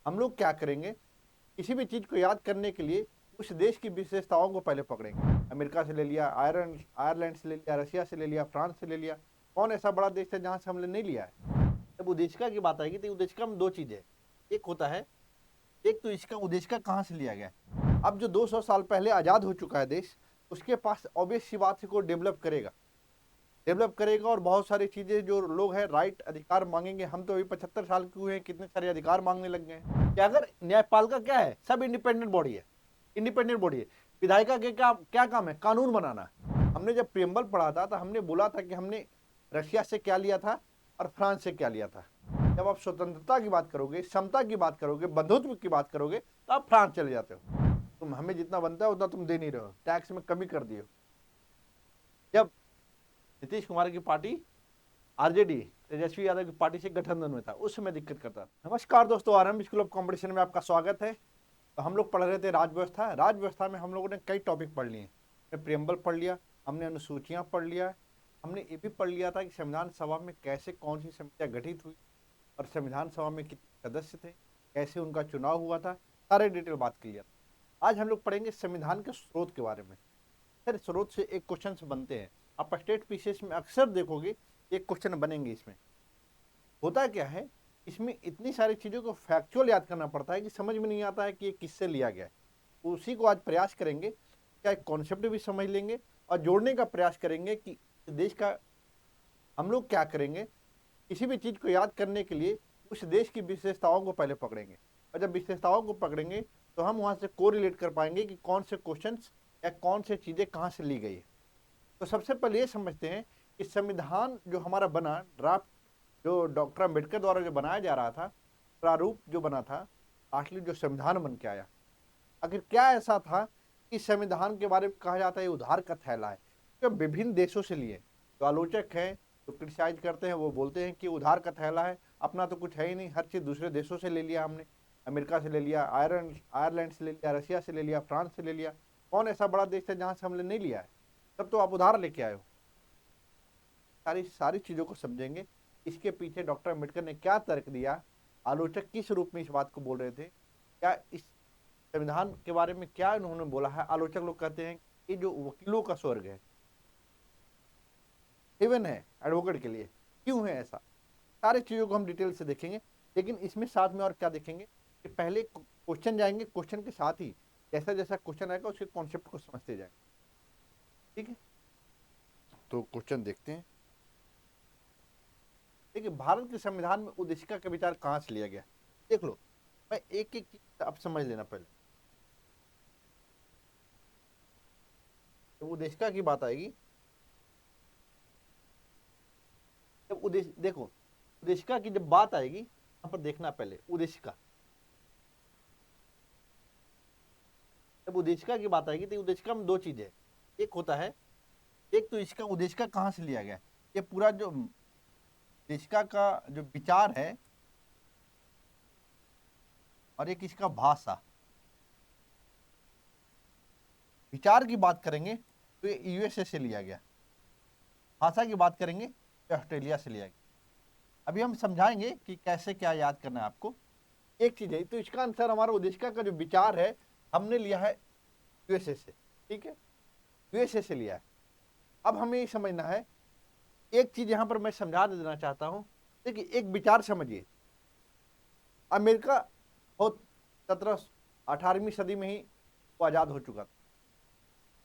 हम लोग क्या करेंगे, किसी भी चीज़ को याद करने के लिए उस देश की विशेषताओं को पहले पकड़ेंगे। अमेरिका से ले लिया, आयरलैंड आयरलैंड से ले लिया, रशिया से ले लिया, फ्रांस से ले लिया। कौन ऐसा बड़ा देश है जहाँ से हमने नहीं लिया है? जब उद्देशिका की बात आएगी तो उद्देशिका में 2 चीज़ें हैं। एक होता है, एक तो इसका उद्देशिका कहाँ से लिया गया है। अब जो 200 साल पहले आज़ाद हो चुका है देश, उसके पास ऑब्वियस सी बात है कि वो डेवलप करेगा और बहुत सारी चीज़ें जो लोग हैं राइट अधिकार मांगेंगे। हम तो अभी 75 साल के हुए हैं, कितने सारे अधिकार मांगने लग गए हैं कि अगर न्यायपालिका क्या है, सब इंडिपेंडेंट बॉडी है, इंडिपेंडेंट बॉडी है। विधायिका के क्या क्या काम है, कानून बनाना। हमने जब प्रियम्बल पढ़ा था तो हमने बोला था कि हमने रशिया से क्या लिया था और फ्रांस से क्या लिया था। जब आप स्वतंत्रता की बात करोगे, समता की बात करोगे, बंधुत्व की बात करोगे तो आप फ्रांस चले जाते हो। तुम हमें जितना बनता है उतना तुम दे नहीं रहे हो, टैक्स में कमी कर दिए। जब नीतीश कुमार की पार्टी आरजेडी तेजस्वी यादव की पार्टी से गठबंधन में था, उस समय दिक्कत करता था। नमस्कार दोस्तों, आरएम स्कूल ऑफ कॉम्पिटिशन में आपका स्वागत है। तो हम लोग पढ़ रहे थे राजव्यवस्था में हम लोगों ने कई टॉपिक पढ़ लिए। हमने प्रियम्बल पढ़ लिया, हमने अनुसूचियां पढ़ लिया, हमने ये भी पढ़ लिया था कि संविधान सभा में कैसे कौन सी समितियां गठित हुई और संविधान सभा में कितने सदस्य थे, कैसे उनका चुनाव हुआ था, सारे डिटेल बात कर लिया। आज हम लोग पढ़ेंगे संविधान के स्रोत के बारे में। सर, स्रोत से एक क्वेश्चन बनते हैं। आप स्टेट पीसीएस में अक्सर देखोगे एक क्वेश्चन बनेंगे। इसमें होता क्या है, इसमें इतनी सारी चीज़ों को फैक्चुअल याद करना पड़ता है कि समझ में नहीं आता है कि ये किससे लिया गया है। उसी को आज प्रयास करेंगे, क्या एक कॉन्सेप्ट भी समझ लेंगे और जोड़ने का प्रयास करेंगे कि देश का हम लोग क्या करेंगे। किसी भी चीज़ को याद करने के लिए उस देश की विशेषताओं को पहले पकड़ेंगे, और जब विशेषताओं को पकड़ेंगे तो हम वहाँ से कोरिलेट कर पाएंगे कि कौन से क्वेश्चंस या कौन से चीज़ें कहाँ से ली गई है। तो सबसे पहले ये समझते हैं कि संविधान जो हमारा बना, ड्राफ्ट जो डॉक्टर अम्बेडकर द्वारा जो बनाया जा रहा था, प्रारूप जो बना था, आखिर जो संविधान बन के आया, आखिर क्या ऐसा था कि संविधान के बारे में कहा जाता है ये उधार का थैला है, जो विभिन्न देशों से लिए। तो आलोचक हैं जो क्रिटिसाइज करते हैं, वो बोलते हैं कि उधार का थैला है, अपना तो कुछ है ही नहीं, हर चीज़ दूसरे देशों से ले लिया हमने। अमेरिका से ले लिया, आयरलैंड से ले लिया, रशिया से ले लिया, फ्रांस से ले लिया। कौन ऐसा बड़ा देश है जहाँ से हमने नहीं लिया है? तब तो आप उधार लेके आए हो। सारी सारी चीज़ों को समझेंगे। इसके पीछे डॉक्टर अम्बेडकर ने क्या तर्क दिया, आलोचक किस रूप में इस बात को बोल रहे थे, क्या इस संविधान के बारे में क्या उन्होंने बोला है। आलोचक लोग कहते हैं कि जो वकीलों का स्वर्ग है, हेवन है एडवोकेट के लिए, क्यों है ऐसा, सारी चीज़ों को हम डिटेल से देखेंगे। लेकिन इसमें साथ में और क्या देखेंगे कि पहले क्वेश्चन जाएंगे, क्वेश्चन के साथ ही जैसा जैसा क्वेश्चन आएगा उसके कॉन्सेप्ट को समझते जाएंगे। ठीक है, तो क्वेश्चन देखते हैं। देखिए, भारत के संविधान में उद्देशिका का विचार कहाँ से लिया गया, देख लो। मैं एक एक चीज आप समझ लेना पहले। जब उद्देशिका की बात आएगी, जब उद्देश्य देखो, उद्देशिका की जब बात आएगी यहाँ पर देखना पहले उद्देशिका। जब उद्देशिका की बात आएगी तो उद्देशिका में 2 चीजें हैं। एक होता है, एक तो इसका उद्देशिका कहाँ से लिया गया, ये पूरा जो उद्देशिका का जो विचार है, और एक इसका भाषा। विचार की बात करेंगे तो ये यूएसए से लिया गया, भाषा की बात करेंगे तो ऑस्ट्रेलिया से लिया गया। अभी हम समझाएंगे कि कैसे क्या याद करना है आपको। एक चीज है, तो इसका आंसर हमारा उद्देशिका का जो विचार है हमने लिया है यूएसए से। ठीक है, यूएसए से लिया है। अब हमें ये समझना है, एक चीज यहां पर मैं समझा देना चाहता हूं। देखिए, एक विचार समझिए। अमेरिका बहुत 18वीं सदी में ही वो आजाद हो चुका था,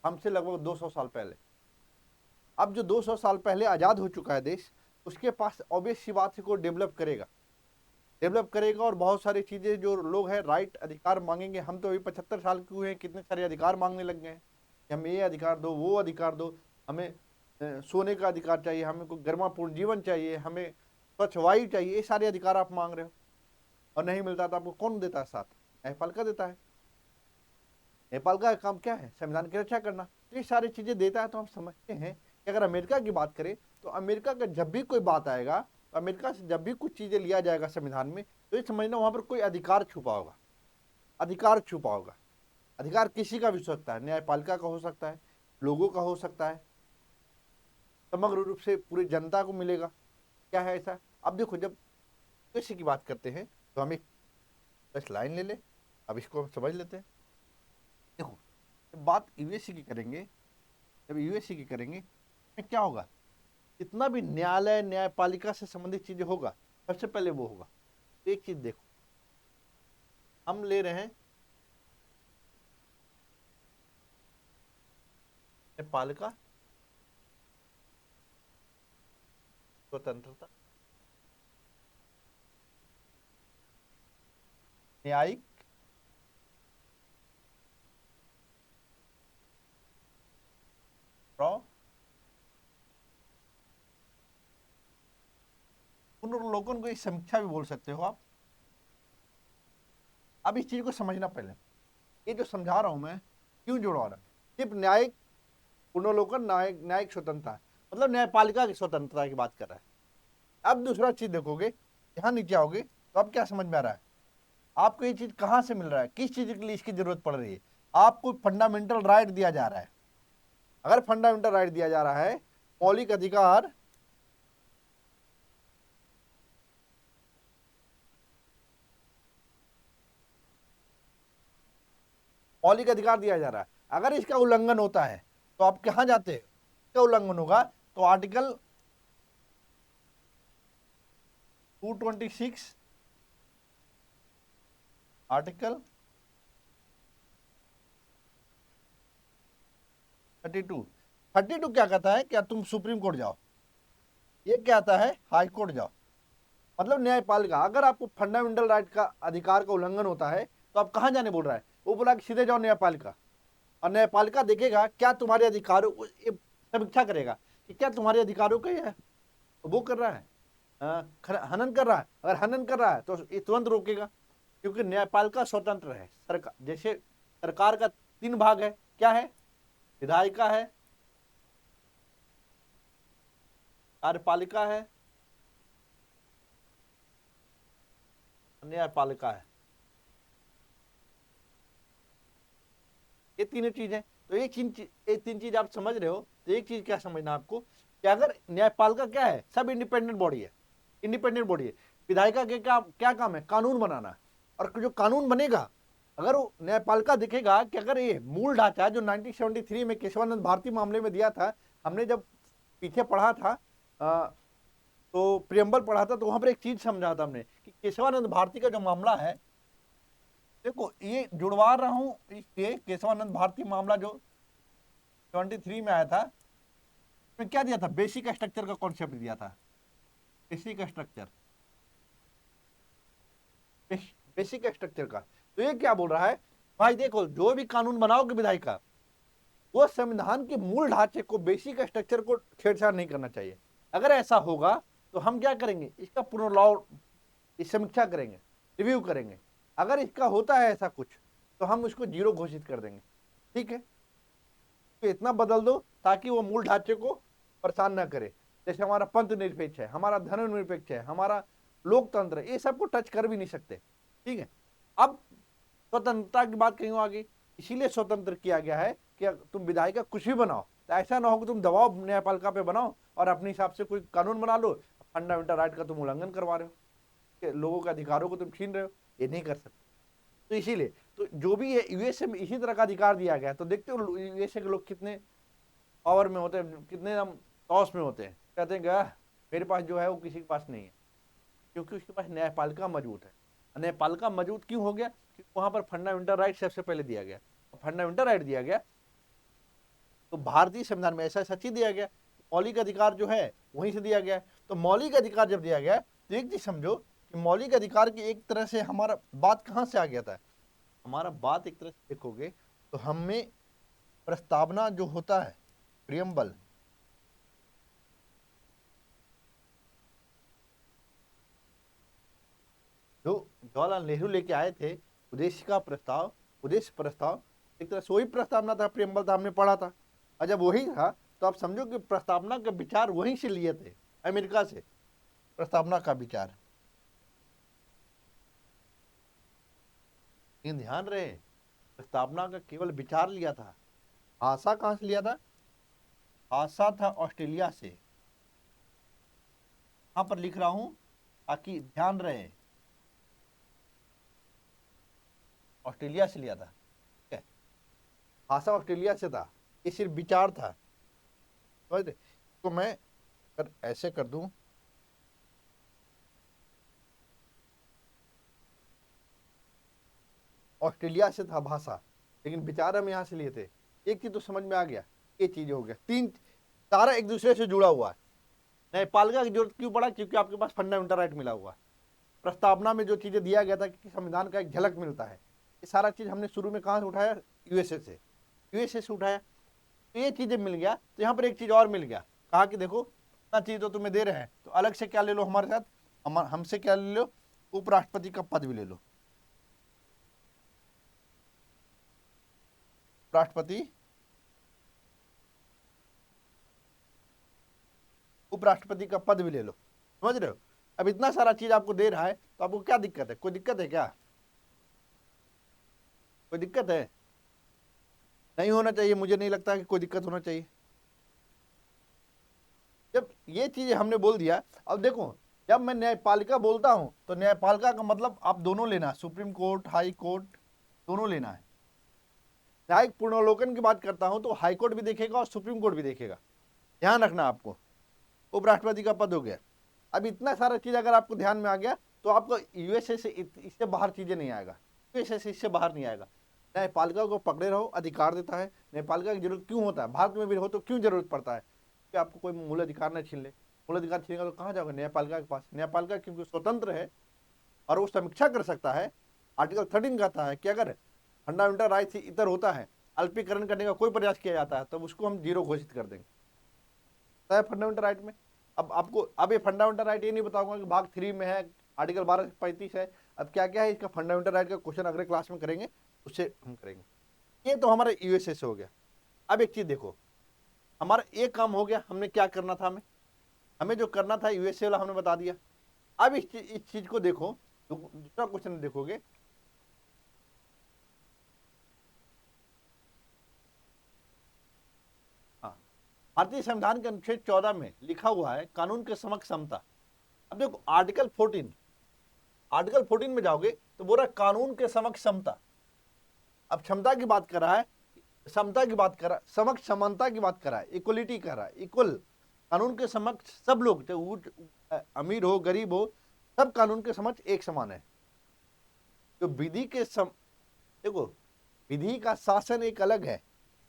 हमसे लगभग 200 साल पहले। अब जो 200 साल पहले आजाद हो चुका है देश, उसके पास ऑब्वियस सी बात है को डेवलप करेगा और बहुत सारी चीजें जो लोग हैं राइट अधिकार मांगेंगे। हम तो अभी 75 साल के हुए हैं, कितने सारे अधिकार मांगने लग गए हैं कि हमें ये अधिकार दो, वो अधिकार दो, हमें सोने का अधिकार चाहिए, हमें कोई गर्मापूर्ण जीवन चाहिए, हमें स्वच्छ वायु चाहिए। ये सारे अधिकार आप मांग रहे हो और नहीं मिलता तो आपको कौन देता है साथ? न्यायपालिका देता है। न्यायपालिका का काम क्या है? संविधान की रक्षा करना। तो ये सारी चीजें देता है। तो हम समझते हैं कि अगर अमेरिका की बात करें तो अमेरिका का जब भी कोई बात आएगा, तो अमेरिका से जब भी कुछ चीजें लिया जाएगा संविधान में, तो ये समझना वहां पर कोई अधिकार छुपा होगा, अधिकार छुपा होगा। अधिकार किसी का भी हो सकता है, न्यायपालिका का हो सकता है, लोगों का हो सकता है, समग्र रूप से पूरी जनता को मिलेगा। क्या है ऐसा? अब देखो, जब कृषि की बात करते हैं तो हम एक बस लाइन ले ले। अब इसको हम समझ लेते हैं। देखो, जब बात यूएससी की करेंगे, जब यूएससी की करेंगे में क्या होगा, जितना भी न्यायालय न्यायपालिका से संबंधित चीजें होगा, सबसे पहले वो होगा। एक चीज देखो, हम ले रहे हैं न्यायपालिका स्वतंत्रता, न्यायिक रॉ, पुनर्वलोकन को एक समीक्षा भी बोल सकते हो आप। अब इस चीज को समझना पहले, ये जो समझा रहा हूं मैं क्यों जोड़ा रहा हूं, सिर्फ न्यायिक पुनर्वलोकन, न्यायिक न्यायिक स्वतंत्रता, मतलब न्यायपालिका की स्वतंत्रता की बात कर रहा है। अब दूसरा चीज देखोगे, यहाँ नीचे आओगे तो अब क्या समझ में आ रहा है, आपको ये चीज कहां से मिल रहा है, किस चीज के लिए इसकी जरूरत पड़ रही है। आपको फंडामेंटल राइट दिया जा रहा है। अगर फंडामेंटल राइट दिया जा रहा है, मौलिक अधिकार, मौलिक अधिकार दिया जा रहा है, अगर इसका उल्लंघन होता है तो आप कहां जाते हैं, इसका उल्लंघन होगा तो आर्टिकल 226, आर्टिकल 32 क्या कहता है, क्या तुम सुप्रीम कोर्ट जाओ, ये क्या आता है, हाई कोर्ट जाओ। मतलब न्यायपालिका, अगर आपको फंडामेंटल राइट का अधिकार का उल्लंघन होता है तो आप कहां जाने बोल रहा है, वो बोला कि सीधे जाओ न्यायपालिका। और न्यायपालिका देखेगा क्या तुम्हारे अधिकारों को, ये समीक्षा करेगा कि क्या तुम्हारे अधिकारों का है, वो कर रहा है, हनन कर रहा है। अगर हनन कर रहा है तो ये तुरंत रोकेगा, क्योंकि न्यायपालिका स्वतंत्र है। सरकार, जैसे सरकार का 3 भाग है, क्या है, विधायिका है, कार्यपालिका है, न्यायपालिका है। ये तीनों चीजें, तो एक 3 चीज आप समझ रहे हो, तो एक चीज क्या समझना आपको, कि अगर न्यायपालिका क्या है, सब इंडिपेंडेंट बॉडी है, इंडिपेंडेंट बॉडी है। विधायिका के क्या क्या काम है, कानून बनाना। और जो कानून बनेगा, अगर वो न्यायपालिका दिखेगा कि अगर ये मूल ढांचा जो 1973 में केशवानंद भारती मामले में दिया था, हमने जब पीछे पढ़ा था, तो प्रियम्बल पढ़ा था, तो वहां पर एक चीज समझा था हमने कि केशवानंद भारती का जो मामला है, देखो ये जुड़वा रहा हूं इसलिए, केशवानंद भारती मामला जो 73 में आया था, उसमें क्या दिया था, बेसिक स्ट्रक्चर का कॉन्सेप्ट दिया था, बेसिक स्ट्रक्चर, बेसिक स्ट्रक्चर का। तो ये क्या बोल रहा है, भाई देखो जो भी कानून बनाओगे विधायिका, वो संविधान के मूल ढांचे को, बेसिक स्ट्रक्चर को छेड़छाड़ नहीं करना चाहिए। अगर ऐसा होगा तो हम क्या करेंगे, इसका समीक्षा करेंगे, रिव्यू करेंगे। अगर इसका होता है ऐसा कुछ, तो हम उसको 0 घोषित कर देंगे। ठीक है, तो इतना बदल दो ताकि वो मूल ढांचे को परेशान ना करे। जैसे हमारा पंथ निरपेक्ष है, हमारा धर्मनिरपेक्ष है, हमारा लोकतंत्र, ये सबको टच कर भी नहीं सकते। ठीक है, अब स्वतंत्रता की बात कहीं आगे, इसीलिए स्वतंत्र किया गया है कि तुम विधायिका कुछ भी बनाओ, तो ऐसा ना हो कि तुम दबाव न्यायपालिका पे बनाओ और अपने हिसाब से कोई कानून बना लो, फंडामेंटल राइट का तुम उल्लंघन करवा रहे हो, कि लोगों के अधिकारों को तुम छीन रहे हो, ये नहीं कर सकते। तो इसीलिए तो जो भी है यूएसए में इसी तरह का अधिकार दिया गया है। तो देखते हो यूएसए के लोग कितने पावर में होते हैं, कितने हम टॉस में होते हैं, कहते हैं कि मेरे पास जो है वो किसी के पास नहीं है, क्योंकि उसके पास न्यायपालिका मजबूत है। न्यायपालिका मजबूत क्यों हो गया, क्योंकि वहां पर फंडामेंटल राइट सबसे पहले दिया गया। फंडामेंटल राइट दिया गया तो भारतीय संविधान में ऐसा सच ही दिया गया, मौलिक अधिकार जो है वहीं से दिया गया है। तो मौलिक अधिकार जब दिया गया, तो एक चीज समझो कि मौलिक अधिकार की एक तरह से हमारा बात कहां से आ गया था, हमारा बात एक तरह से देखोगे तो हमें प्रस्तावना जो होता है, प्रियम्बल, जो जवाहरलाल नेहरू लेके आए थे, उद्देश्य प्रस्ताव, एक तरह से वही प्रस्तावना था, प्रियम्बल था, हमने पढ़ा था। और जब वही था तो आप समझो कि प्रस्तावना का विचार वहीं से लिए थे, अमेरिका से प्रस्तावना का विचार। लेकिन ध्यान रहे, प्रस्तावना का केवल विचार लिया था, भाषा कहां से लिया था, भाषा था ऑस्ट्रेलिया से। यहां पर लिख रहा हूं ताकि ध्यान रहे, ऑस्ट्रेलिया से लिया था, ठीक है, भाषा ऑस्ट्रेलिया से था, ये सिर्फ विचार था, समझ रहे? तो मैं अगर ऐसे कर दूं, ऑस्ट्रेलिया से था भाषा, लेकिन विचार हम यहाँ से लिए थे। एक चीज तो समझ में आ गया, ये चीज हो गया, तीन सारा एक दूसरे से जुड़ा हुआ है। न्यायपालिका की जरूरत क्यों पड़ा? क्योंकि आपके पास फंडामेंटल राइट मिला हुआ है। प्रस्तावना में जो चीजें दिया गया था कि संविधान का एक झलक मिलता है, ये सारा चीज हमने शुरू में कहाँ से उठाया? यूएसए से उठाया। तो ये चीजें मिल गया, तो यहाँ पर एक चीज और मिल गया, कहा कि देखो इतना चीज तो तुम्हें दे रहे हैं, तो अलग से क्या ले लो हमारे साथ, हमसे क्या ले लो? उपराष्ट्रपति का पद भी ले लो। राष्ट्रपति उपराष्ट्रपति का पद भी ले लो, समझ रहे हो? अब इतना सारा चीज आपको दे रहा है, तो आपको क्या दिक्कत है? कोई दिक्कत है क्या? कोई दिक्कत है? नहीं होना चाहिए, मुझे नहीं लगता कि कोई दिक्कत होना चाहिए। जब ये चीज हमने बोल दिया, अब देखो, जब मैं न्यायपालिका बोलता हूं तो न्यायपालिका का मतलब आप दोनों लेना है, सुप्रीम कोर्ट, हाई कोर्ट, दोनों लेना है। न्यायिक पुनर्वलोकन की बात करता हूं तो हाई कोर्ट भी देखेगा और सुप्रीम कोर्ट भी देखेगा, ध्यान रखना आपको। उपराष्ट्रपति का पद हो गया। अब इतना सारा चीज अगर आपको ध्यान में आ गया, तो आपको यूएसए से इससे बाहर चीजें नहीं आएगा, यूएसए से इससे बाहर नहीं आएगा। न्यायपालिका को पकड़े रहो, अधिकार देता है। न्यायपालिका की जरूरत क्यों होता है? भारत में भी हो तो क्यों जरूरत पड़ता है कि आपको कोई मूल अधिकार न छीन ले? मूल अधिकार छीनेगा तो कहाँ जाओगे? न्यायपालिका के पास। न्यायपालिका क्योंकि स्वतंत्र है और वो समीक्षा कर सकता है। आर्टिकल 13 कहता है कि अगर फंडामेंटल राइट से इतर होता है, अल्पीकरण करने का कोई प्रयास किया जाता है, तो उसको हम जीरो घोषित कर देंगे, फंडामेंटल राइट में। अब आपको अब ये फंडामेंटल राइट ये नहीं बताऊंगा कि भाग 3 में है, आर्टिकल 12 से 35 है, अब क्या क्या है इसका फंडामेंटल राइट का क्वेश्चन अगले क्लास में करेंगे, उससे हम करेंगे। ये तो हमारा यूएसए से हो गया। अब एक चीज देखो, हमारा एक काम हो गया, हमने क्या करना था, हमें जो करना था यूएसए वाला हमने बता दिया। अब इस चीज को देखो, दूसरा क्वेश्चन देखोगे, हाँ, भारतीय संविधान के अनुच्छेद 14 में लिखा हुआ है कानून के समक्ष समता। अब देखो आर्टिकल 14 में जाओगे तो बोल रहा है कानून के समक्ष समता। अब क्षमता की बात कर रहा है, समता की बात कर रहा है, समक्ष समानता की बात कर रहा है, इक्वलिटी कर रहा है, इक्वल। कानून के समक्ष सब लोग, चाहे अमीर हो गरीब हो, सब कानून के समक्ष एक समान है। तो देखो, विधि का शासन एक अलग है,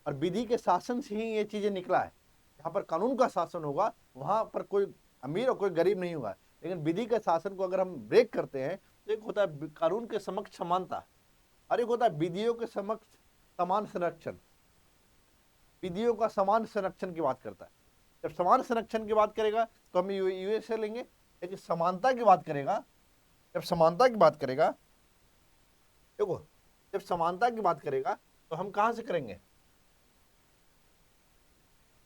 और विधि के शासन से ही ये चीजें निकला है। जहां पर कानून का शासन होगा वहां पर कोई अमीर और कोई गरीब नहीं होगा, लेकिन विधि के शासन को अगर हम ब्रेक करते हैं, तो एक होता है कानून के समक्ष समानता, और एक होता है विधियों के समक्ष समान संरक्षण। विधियों का समान संरक्षण की बात करता है। जब समान संरक्षण की बात करेगा तो हम यूएसए लेंगे, लेकिन समानता की बात करेगा, जब समानता की बात करेगा, देखो, जब समानता की बात करेगा तो हम कहां से करेंगे?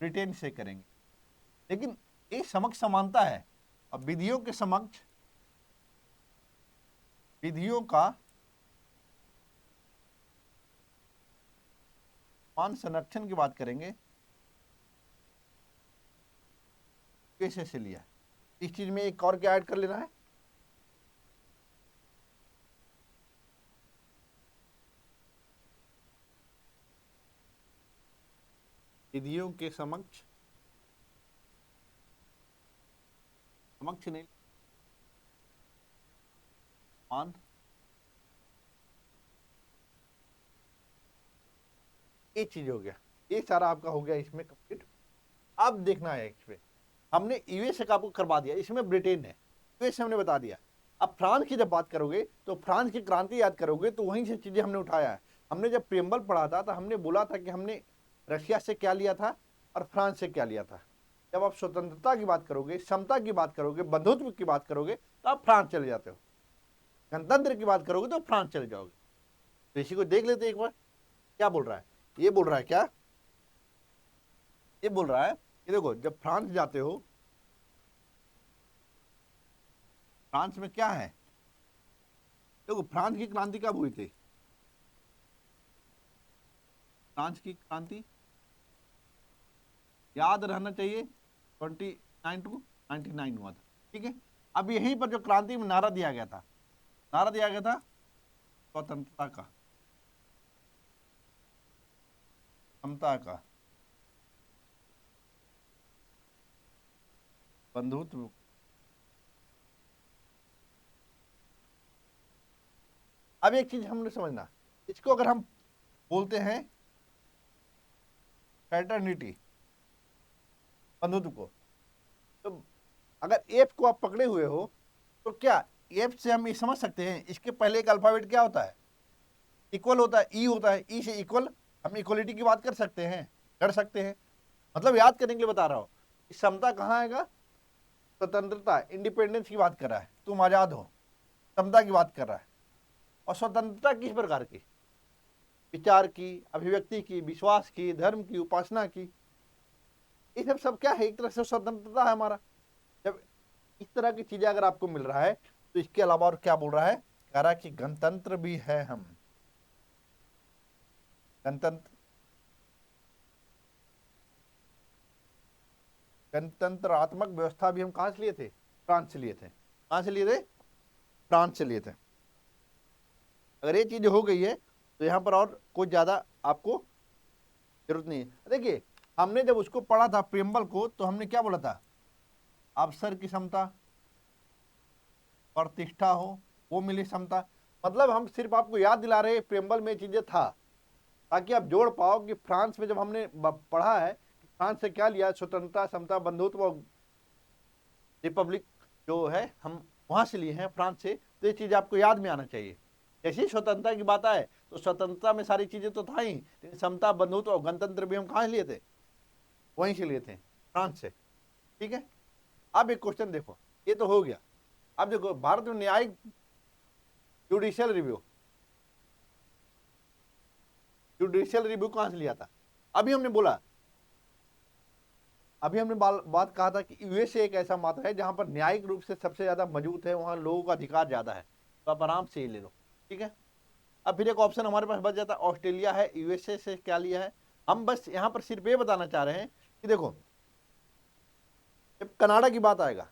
ब्रिटेन से करेंगे। लेकिन ये समक्ष समानता है, और विधियों के समक्ष, विधियों का समान संरक्षण की बात करेंगे, कैसे से लिया। इस चीज में एक और क्या ऐड कर लेना है? विधियों के समक्ष नहीं, मान, ये चीज हो गया। ये सारा आपका हो गया इसमें कंप्लीट। अब देखना है इसमें, हमने यूएसए का आपको करवा दिया, इसमें ब्रिटेन है, यूएसए हमने बता दिया। अब फ्रांस की जब बात करोगे तो फ्रांस की क्रांति याद करोगे, तो वहीं से चीजें हमने उठाया है। हमने जब प्रेम्बल पढ़ा था तो हमने बोला था कि हमने रशिया से क्या लिया था और फ्रांस से क्या लिया था। जब आप स्वतंत्रता की बात करोगे, समता की बात करोगे, बंधुत्व की बात करोगे, तो आप फ्रांस चले जाते हो। गणतंत्र की बात करोगे तो फ्रांस चले जाओगे। तो इसी को देख लेते एक बार, क्या बोल रहा है? ये बोल रहा है क्या? ये बोल रहा है कि देखो, जब फ्रांस जाते हो, फ्रांस में क्या है? देखो, फ्रांस की क्रांति कब हुई थी? फ्रांस की क्रांति याद रहना चाहिए, 29 टू 99 हुआ था, ठीक है। अब यहीं पर जो क्रांति में नारा दिया गया था, नारा दिया गया था स्वतंत्रता का, समता का, बंधुत्व, अब एक चीज हमने समझना, इसको अगर हम बोलते हैं फ्रेटर्निटी, बंधुत्व को, तो अगर एफ को आप पकड़े हुए हो तो क्या एफ से हम ये समझ सकते हैं इसके पहले एक अल्फाबेट क्या होता है, इक्वल होता है, ई होता है, ई से इक्वल हम इक्वलिटी की बात कर सकते हैं, कर सकते हैं, मतलब याद करने के लिए बता रहा हूं। समता कहाँ आएगा, स्वतंत्रता, इंडिपेंडेंस की बात कर रहा है, तुम आजाद हो, समता की बात कर रहा है। और स्वतंत्रता किस प्रकार की, विचार की, अभिव्यक्ति की, विश्वास की, धर्म की, उपासना की, ये सब क्या है, एक तरह से स्वतंत्रता है हमारा। जब इस तरह की चीजें अगर आपको मिल रहा है तो इसके अलावा और क्या बोल रहा है, कह रहा है कि गणतंत्र भी है हम, गणतंत्र, गणतंत्रात्मक व्यवस्था भी हम कहां से लिए थे, फ्रांस से लिए थे, कहां से लिए थे, फ्रांस से लिए थे। अगर ये चीज हो गई है तो यहां पर और कुछ ज्यादा आपको जरूरत नहीं है। देखिए हमने जब उसको पढ़ा था प्रियम्बल को, तो हमने क्या बोला था, अवसर की समता, प्रतिष्ठा हो, वो मिली समता, मतलब हम सिर्फ आपको याद दिला रहे हैं प्रियम्बल में चीजें था, ताकि आप जोड़ पाओ कि फ्रांस में जब हमने पढ़ा है कि फ्रांस से क्या लिया, स्वतंत्रता, समता, बंधुत्व, रिपब्लिक जो है हम वहां से लिए हैं फ्रांस से, तो ये चीज आपको याद में आना चाहिए। जैसे ही स्वतंत्रता की बात आए तो स्वतंत्रता में सारी चीजें तो था ही, लेकिन समता, बंधुत्व और गणतंत्र भी हम कहां से लिए थे, वहीं से लिए थे, फ्रांस से। ठीक है, अब एक क्वेश्चन देखो, ये तो हो गया। अब देखो भारत में न्यायिक जुडिशियल रिव्यू, जुडिशियल रिव्यू कहां से लिया था, अभी हमने बोला, अभी हमने बात कहा था कि यूएसए एक ऐसा माता है जहां पर न्यायिक रूप से सबसे ज्यादा मजबूत है, वहां लोगों का अधिकार ज्यादा है, तो आप आराम से ही ले लो। ठीक है, अब फिर एक ऑप्शन हमारे पास बच जाता है, ऑस्ट्रेलिया है, यूएसए से क्या लिया है। हम बस यहां पर सिर्फ ये बताना चाह रहे हैं कि देखो जब कनाडा की बात आएगा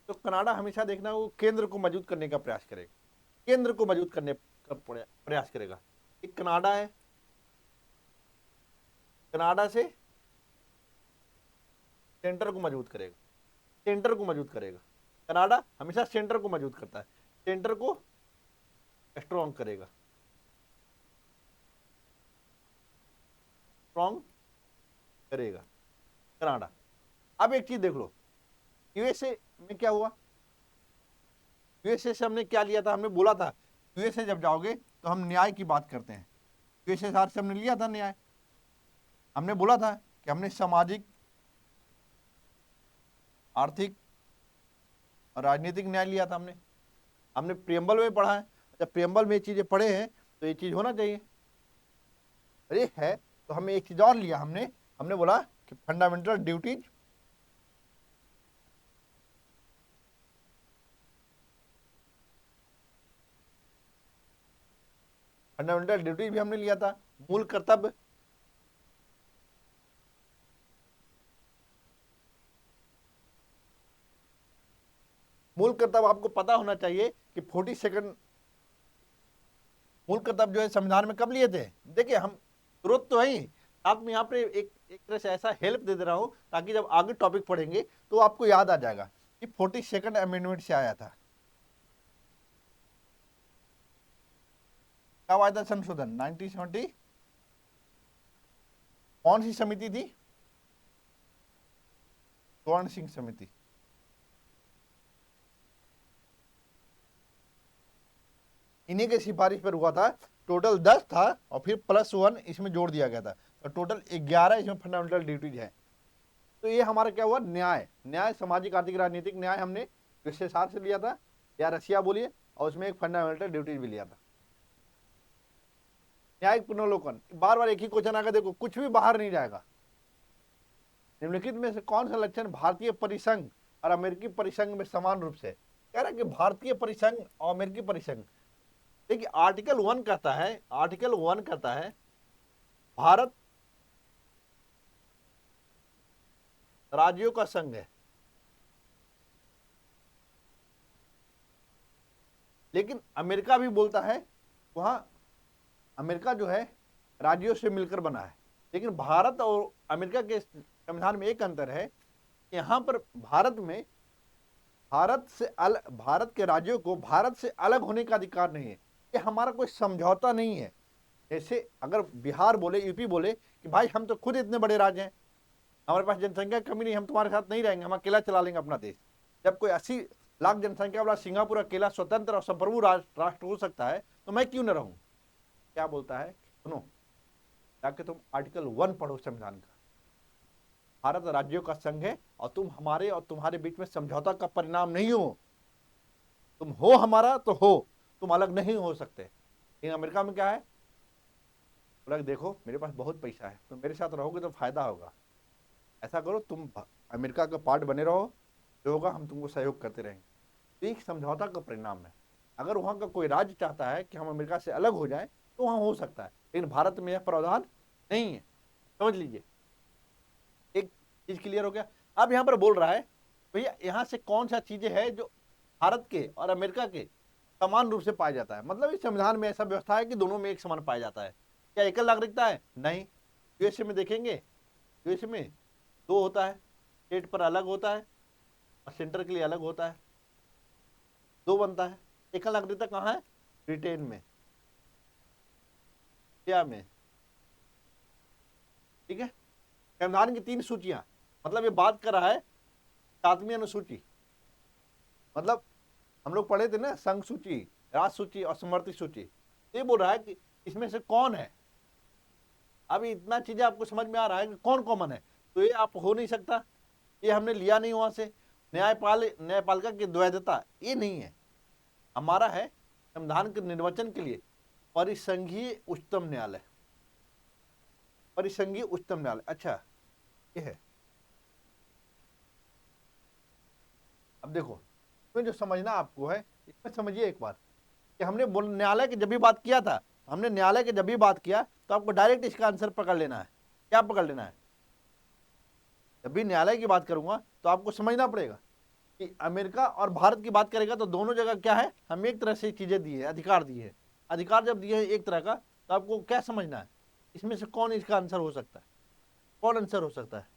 तो कनाडा हमेशा देखना वो केंद्र को मजबूत करने का प्रयास करेगा, केंद्र को मजबूत करने का प्रयास करेगा। एक कनाडा है, कनाडा से सेंटर को मजबूत करेगा, सेंटर को मजबूत करेगा, कनाडा हमेशा सेंटर को मजबूत करता है, सेंटर को स्ट्रॉन्ग करेगा, स्ट्रॉन्ग करेगा कनाडा। अब एक चीज देख लो, यूएसए में क्या हुआ, यूएसए से हमने क्या लिया था, हमने बोला था यूएसए जब जाओगे तो हम न्याय की बात करते हैं, यूएसए से हमने लिया था न्याय, हमने बोला था कि हमने सामाजिक, आर्थिक और राजनीतिक न्याय लिया था, हमने हमने प्रियम्बल में पढ़ा है। जब प्रियम्बल में ये चीजें पढ़े हैं तो ये चीज होना चाहिए, अरे है तो हमें एक चीज और लिया, हमने हमने बोला कि फंडामेंटल ड्यूटीज, फंडामेंटल ड्यूटीज भी हमने लिया था, मूल कर्तव्य, मूल कर्तव्य आपको पता होना चाहिए कि 42 मूल कर्तव्य जो है संविधान में कब लिए थे। देखिए हम तुरंत तो है ही, साथ में यहाँ पे एक तरह से ऐसा हेल्प दे दे रहा हूँ ताकि जब आगे टॉपिक पढ़ेंगे तो आपको याद आ जाएगा कि 42 अमेंडमेंट से आया था, कब आया था संशोधन, 1970, कौन सी समिति थी, स्वर्ण सिंह समिति, इन्हीं के सिफारिश पर हुआ था। टोटल 10 था और फिर +1 इसमें जोड़ दिया गया था, तो टोटल 11 इसमें फंडामेंटल ड्यूटीज है। तो ये हमारा क्या हुआ, न्याय, न्याय, सामाजिक, आर्थिक, राजनीतिक न्याय हमने विशेषार से लिया था या रसिया बोलिए, और उसमें एक फंडामेंटल ड्यूटीज भी लिया था। न्यायिक पुनर्लोकन, बार बार एक ही क्वेश्चन आएगा, देखो कुछ भी बाहर नहीं जाएगा। निम्नलिखित में से कौन सा लक्षण भारतीय परिसंघ और अमेरिकी परिसंघ में समान रूप से, कह रहा है कि भारतीय परिसंघ और अमेरिकी परिसंघ, देखिए आर्टिकल 1 कहता है, आर्टिकल 1 कहता है भारत राज्यों का संघ है, लेकिन अमेरिका भी बोलता है वहां, अमेरिका जो है राज्यों से मिलकर बना है, लेकिन भारत और अमेरिका के संविधान में एक अंतर है, यहाँ पर भारत के राज्यों को भारत से अलग होने का अधिकार नहीं है। ये हमारा कोई समझौता नहीं है। जैसे अगर बिहार बोले, यूपी बोले कि भाई हम तो खुद इतने बड़े राज्य हैं, हमारे पास जनसंख्या की कमी नहीं, हम तुम्हारे साथ नहीं रहेंगे, हम अकेला चला लेंगे अपना देश। जब कोई 80 लाख जनसंख्या वाला सिंगापुर अकेला स्वतंत्र और संप्रभु राष्ट्र हो सकता है, तो मैं क्यों न रहूं? क्या बोलता है, सुनो, जाके तुम आर्टिकल 1 पढ़ो संविधान का। भारत राज्यों का संघ है और तुम हमारे और तुम्हारे बीच में समझौता का परिणाम नहीं हो। तुम हो हमारा तो हो, तुम अलग नहीं हो सकते। लेकिन अमेरिका में क्या है, बोला देखो मेरे पास बहुत पैसा है, तुम मेरे साथ रहोगे तो फायदा होगा, ऐसा करो तुम अमेरिका का पार्ट बने रहो, जो होगा हम तुमको सहयोग करते रहेंगे। तो एक समझौता का परिणाम है। अगर वहां का कोई राज्य चाहता है कि हम अमेरिका से अलग हो जाए तो वहां हो सकता है, लेकिन भारत में यह प्रावधान नहीं है। समझ लीजिए, एक चीज क्लियर हो गया। अब यहाँ पर बोल रहा है भैया यहाँ से कौन सा चीजें है जो भारत के और अमेरिका के समान रूप से पाया जाता है। मतलब इस संविधान में ऐसा व्यवस्था है कि दोनों में एक समान पाया जाता है। क्या एकल नागरिकता है? नहीं। यूएसए में देखेंगे, यूएसए में 2 होता है, स्टेट पर अलग होता है और सेंटर के लिए अलग होता है, 2 बनता है। एकल नागरिकता कहाँ है? ब्रिटेन में, इंडिया में। ठीक है, संविधान की 3 सूचियां, मतलब ये बात कर रहा है 7वीं अनुसूची। मतलब हम लोग पढ़े थे ना, संघ सूची, राष्ट्र सूची और समवर्ती सूची। ये बोल रहा है कि इसमें से कौन है। अभी इतना चीजें आपको समझ में आ रहा है कि कौन कॉमन है, तो ये आप हो नहीं सकता, ये हमने लिया नहीं वहां से। न्यायपालिका की द्वैधता ये नहीं है, हमारा है संविधान के निर्वचन के लिए परिसंघीय उच्चतम न्यायालय। परिसंघीय उच्चतम न्यायालय, अच्छा ये है। अब देखो, इसमें जो समझना आपको है, इसमें समझिए एक बार कि हमने न्यायालय की जब भी बात किया था, हमने न्यायालय की जब भी बात किया तो आपको डायरेक्ट इसका आंसर पकड़ लेना है। क्या पकड़ लेना है? जब भी न्यायालय की बात करूंगा तो आपको समझना पड़ेगा कि अमेरिका और भारत की बात करेगा तो दोनों जगह क्या है, हम एक तरह से चीजें दी है, अधिकार दिए है। अधिकार जब दिए है एक तरह का, तो आपको क्या समझना है, इसमें से कौन इसका आंसर हो सकता है, कौन आंसर हो सकता है।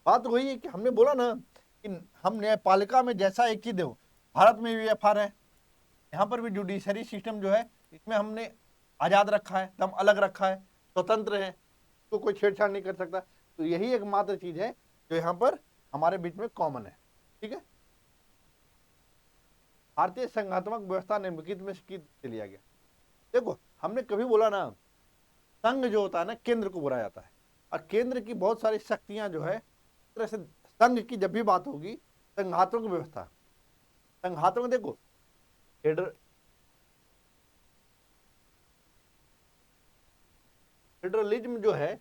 बात वही है कि हमने बोला ना कि हम न्यायपालिका में जैसा एक चीज दो, भारत में भी एफआर है, यहाँ पर भी जुडिशरी सिस्टम जो है इसमें हमने आजाद रखा है, एकदम अलग रखा है, स्वतंत्र है, तो कोई छेड़छाड़ नहीं कर सकता। तो यही एकमात्र चीज है जो यहाँ पर हमारे बीच में कॉमन है। ठीक है, भारतीय संघात्मक व्यवस्था निम्नलिखित में से लिया गया। देखो हमने कभी बोला ना, संघ जो होता है ना, केंद्र को बोला जाता है, और केंद्र की बहुत सारी शक्तियां जो है, इस तरह से संघ की जब भी बात होगी, संघात्मक व्यवस्था, संघात्मक देखो फेडरलिज्म जो है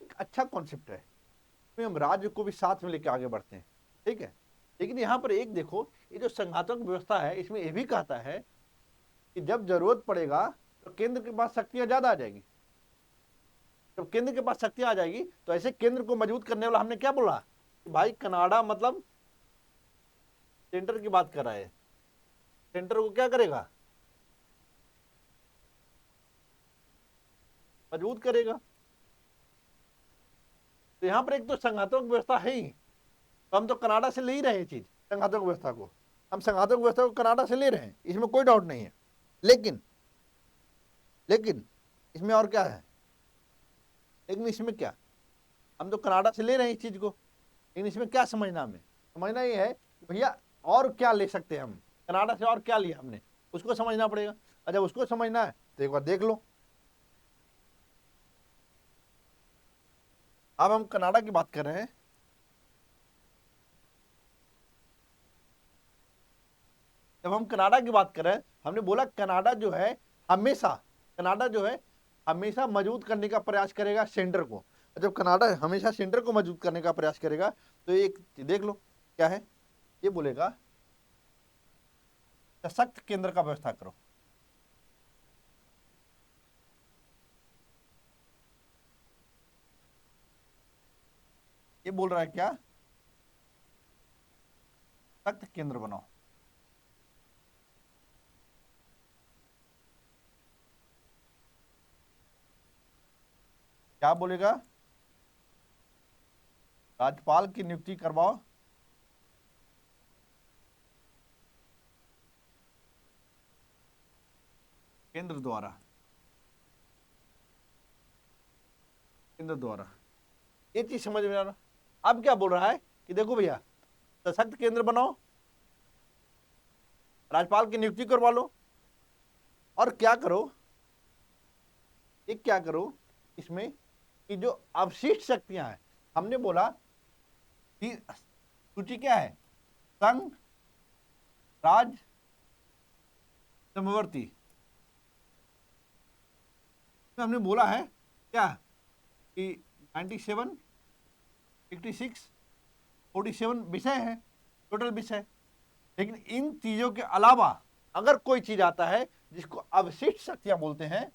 एक अच्छा कॉन्सेप्ट है, इसमें हम राज्य को भी साथ में लेकर आगे बढ़ते हैं। ठीक है, लेकिन यहाँ पर एक देखो, ये जो संघात्मक व्यवस्था है इसमें यह भी कहता है कि जब जरूरत पड़ेगा तो केंद्र के पास शक्तियां ज्यादा आ जाएगी। जब केंद्र के पास शक्तियां आ जाएगी तो ऐसे केंद्र को मजबूत करने वाला हमने क्या बोला कि भाई कनाडा मतलब सेंटर की बात कर रहा है, सेंटर को क्या करेगा, मजबूत करेगा। तो यहाँ पर एक तो संघात्मक व्यवस्था है ही, तो हम तो कनाडा से ले ही रहे हैं चीज, संघात्मक व्यवस्था को, हम संघात्मक व्यवस्था को कनाडा से ले रहे हैं, इसमें कोई डाउट नहीं है। लेकिन लेकिन इसमें और क्या है, लेकिन इसमें क्या, हम तो कनाडा से ले रहे हैं इस चीज को, लेकिन इसमें क्या समझना, हमें समझना ये है कि भैया और क्या ले सकते हैं हम, कनाडा से और क्या लिया हमने, उसको समझना पड़ेगा। और जब उसको समझना है तो एक बार देख लो, अब हम कनाडा की बात कर रहे हैं। जब हम कनाडा की बात कर रहे हैं, हमने बोला कनाडा जो है हमेशा, कनाडा जो है हमेशा मजबूत करने का प्रयास करेगा सेंटर को। जब कनाडा हमेशा सेंटर को मजबूत करने का प्रयास करेगा तो एक देख लो क्या है, ये बोलेगा सशक्त केंद्र का व्यवस्था करो। ये बोल रहा है क्या, सशक्त केंद्र बनाओ। क्या बोलेगा? राज्यपाल की नियुक्ति करवाओ केंद्र द्वारा, केंद्र द्वारा। ये चीज समझ में आ रहा। अब क्या बोल रहा है कि देखो भैया, सशक्त केंद्र बनाओ, राज्यपाल की नियुक्ति करवा लो, और क्या करो, एक क्या करो इसमें कि जो अवशिष्ट शक्तियां हैं, हमने बोला कि सूची क्या है? संघ, राज्य, समवर्ती। हमने बोला है क्या कि 97, 86, 47 विषय है, टोटल विषय। लेकिन इन चीजों के अलावा अगर कोई चीज आता है जिसको अवशिष्ट शक्तियां बोलते हैं,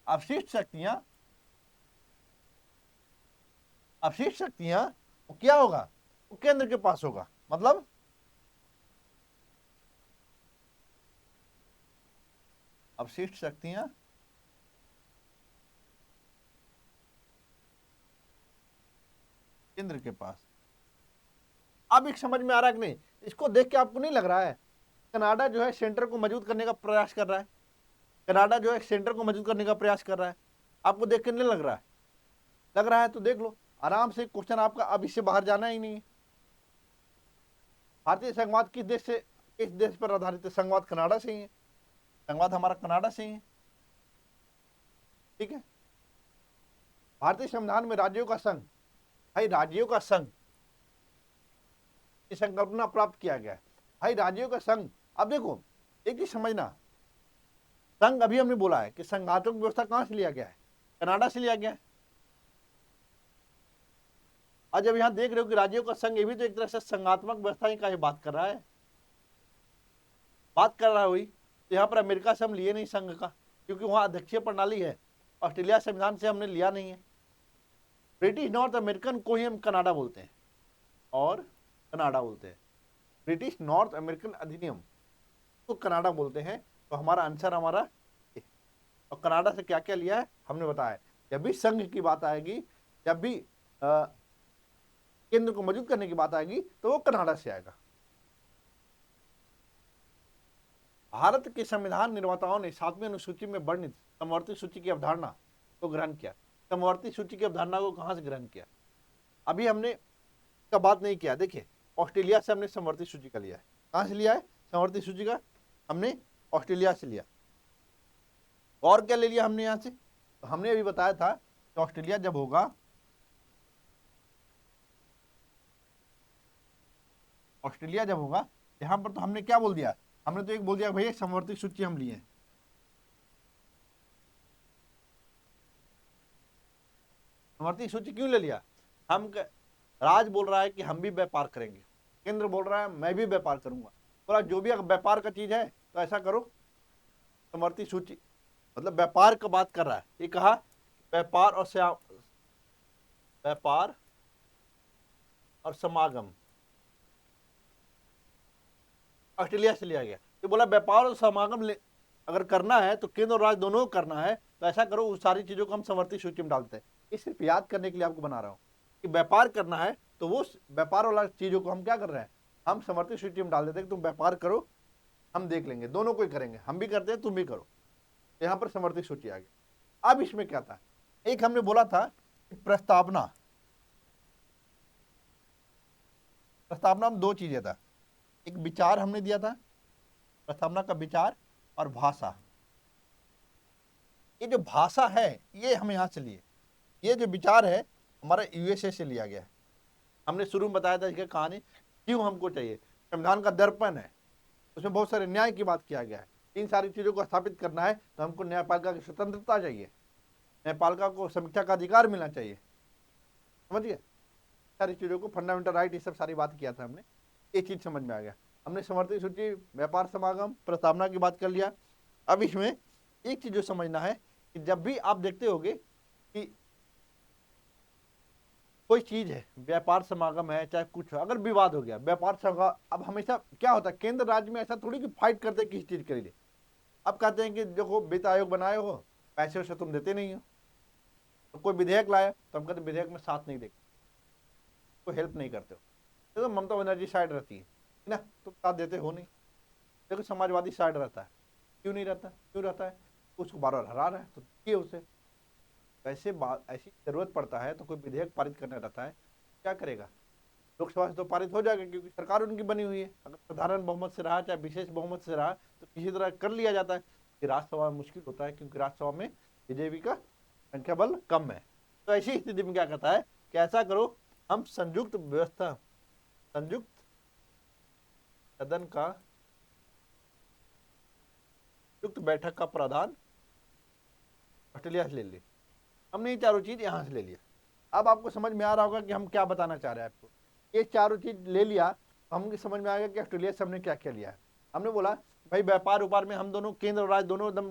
अवशिष्ट शक्तियां, अवशिष्ट शक्तियां, वो क्या होगा? वो केंद्र के पास होगा। मतलब अवशिष्ट शक्तियां केंद्र के पास। अब एक समझ में आ रहा है कि नहीं? इसको देख के आपको नहीं लग रहा है कनाडा जो है सेंटर को मजबूत करने का प्रयास कर रहा है? कनाडा जो है सेंटर को मजबूत करने का प्रयास कर रहा है। आपको देख के नहीं लग रहा है? लग रहा है तो देख लो आराम से। क्वेश्चन आपका अब इससे बाहर जाना ही नहीं है। भारतीय संघवाद किस देश पर आधारित है? संघवाद कनाडा से ही है। संघवाद हमारा कनाडा से ही है। ठीक है। भारतीय संविधान में राज्यों का संघ, भाई राज्यों का संघ, संकल्पना प्राप्त किया गया है। भाई राज्यों का संघ। अब देखो एक चीज समझना, संघ अभी हमने बोला है कि संघात्मक व्यवस्था कहां से लिया गया है? कनाडा से लिया गया है। आज जब यहां देख रहे हो कि राज्यों का संघ, ये भी तो एक तरह से संघात्मक व्यवस्था का ही बात कर रहा है, बात कर रहा है वही। तो यहाँ पर अमेरिका से हम लिए नहीं संघ का, क्योंकि वहां अध्यक्षीय प्रणाली है। ऑस्ट्रेलिया संविधान से हमने लिया नहीं है। ब्रिटिश नॉर्थ अमेरिकन को ही हम कनाडा बोलते हैं, और कनाडा बोलते हैं। ब्रिटिश नॉर्थ अमेरिकन अधिनियम तो कनाडा बोलते हैं। तो हमारा आंसर हमारा, और कनाडा से क्या क्या लिया है हमने बताया। जब भी संघ की बात आएगी, जब भी केंद्र को मजबूत करने की बात आएगी, तो वो कनाडा से आएगा। भारत के संविधान निर्माताओं ने 7वीं अनुसूची में वर्णित समवर्ती सूची की अवधारणा को ग्रहण किया। समवर्ती सूची की अवधारणा को कहां से ग्रहण किया? अभी हमने का बात नहीं किया। देखिए ऑस्ट्रेलिया से हमने समवर्ती सूची का लिया है। कहां से लिया है समवर्ती सूची का? हमने ऑस्ट्रेलिया से लिया। और क्या ले लिया हमने यहां से? तो हमने अभी बताया था कि ऑस्ट्रेलिया जब होगा, ऑस्ट्रेलिया जब होगा, यहां पर तो हमने क्या बोल दिया? हमने तो एक बोल दिया भैया समवर्ती सूची हम लिए। समवर्ती सूची क्यों ले लिया? राज बोल रहा है कि हम भी व्यापार करेंगे, केंद्र बोल रहा है मैं भी व्यापार करूंगा। बोला जो भी व्यापार का चीज है तो ऐसा करो समवर्ती सूची, मतलब व्यापार का बात कर रहा है। ये कहा व्यापार और समागम ऑस्ट्रेलिया से लिया गया। ये बोला व्यापार और समागम अगर करना है तो केंद्र और राज्य दोनों को करना है, तो ऐसा करो उस सारी चीजों को हम समवर्ती सूची में डालते हैं। ये सिर्फ याद करने के लिए आपको बना रहा हूं कि व्यापार करना है तो वो व्यापार वाला चीजों को हम क्या कर रहे हैं, हम समवर्ती सूची में डाल देते हैं कि तुम व्यापार करो, हम देख लेंगे, दोनों को ही करेंगे, हम भी करते हैं तुम भी करो। यहां पर समवर्ती सूची आ गई। अब इसमें क्या था? एक हमने बोला था प्रस्तावना। प्रस्तावना में दो चीजें था, एक विचार हमने दिया था, प्रस्तावना का विचार और भाषा। ये जो भाषा है ये हम यहां से लिए, ये जो विचार है हमारा यूएसए से लिया गया है। हमने शुरू में बताया था इसकी कहानी क्यों हमको चाहिए। संविधान का दर्पण है, उसमें बहुत सारे न्याय की बात किया गया है। इन सारी चीजों को स्थापित करना है तो हमको न्यायपालिका की स्वतंत्रता चाहिए, न्यायपालिका को समीक्षा का अधिकार मिलना चाहिए। समझिए सारी चीजों को, फंडामेंटल राइट, ये सब सारी बात किया था हमने। एक चीज समझ में आ गया, हमने समवर्ती सूची, व्यापार समागम, प्रस्तावना की बात कर लिया। अब इसमें एक चीज जो समझना है कि जब भी आप देखते होगे कि कोई चीज है, व्यापार समागम है चाहे कुछ, अगर विवाद हो गया व्यापार समागम, अब हमेशा क्या होता है केंद्र राज्य में ऐसा थोड़ी कि फाइट करते किसी चीज के लिए। अब कहते हैं कि देखो वित्त आयोग बनाए हो पैसे वैसे तुम देते नहीं हो। तो कोई विधेयक लाया तो हम कहते विधेयक में साथ नहीं देते, कोई हेल्प नहीं करते हो। देखो ममता बनर्जी साइड रहती है ना, तुम साथ देते हो नहीं। देखो समाजवादी साइड रहता है, क्यों नहीं रहता, क्यों रहता है? उसको बार बार हरा रहा है तो देखिए उसे। ऐसे बात, ऐसी जरूरत पड़ता है तो कोई विधेयक पारित करना रहता है, क्या करेगा? लोकसभा से तो पारित हो जाएगा क्योंकि सरकार उनकी बनी हुई है। अगर साधारण बहुमत से रहा चाहे विशेष बहुमत से रहा तो किसी तरह कर लिया जाता है। कि राज्यसभा में मुश्किल होता है क्योंकि राज्यसभा में बीजेपी का संख्या बल कम है। तो ऐसी स्थिति में क्या कहता है कि ऐसा करो, हम संयुक्त व्यवस्था, संयुक्त सदन का, संयुक्त बैठक का प्रावधान ऑस्ट्रेलिया से ले लिया, हमने ये चारों चीज यहां से ले लिया। अब आपको समझ में आ रहा होगा कि हम क्या बताना चाह रहे हैं आपको। ये चारों चीज ले लिया तो हमको समझ में आएगा कि ऑस्ट्रेलिया से हमने क्या क्या लिया है। हमने बोला भाई व्यापार व्यापार में हम दोनों, केंद्र और राज्य दोनों एकदम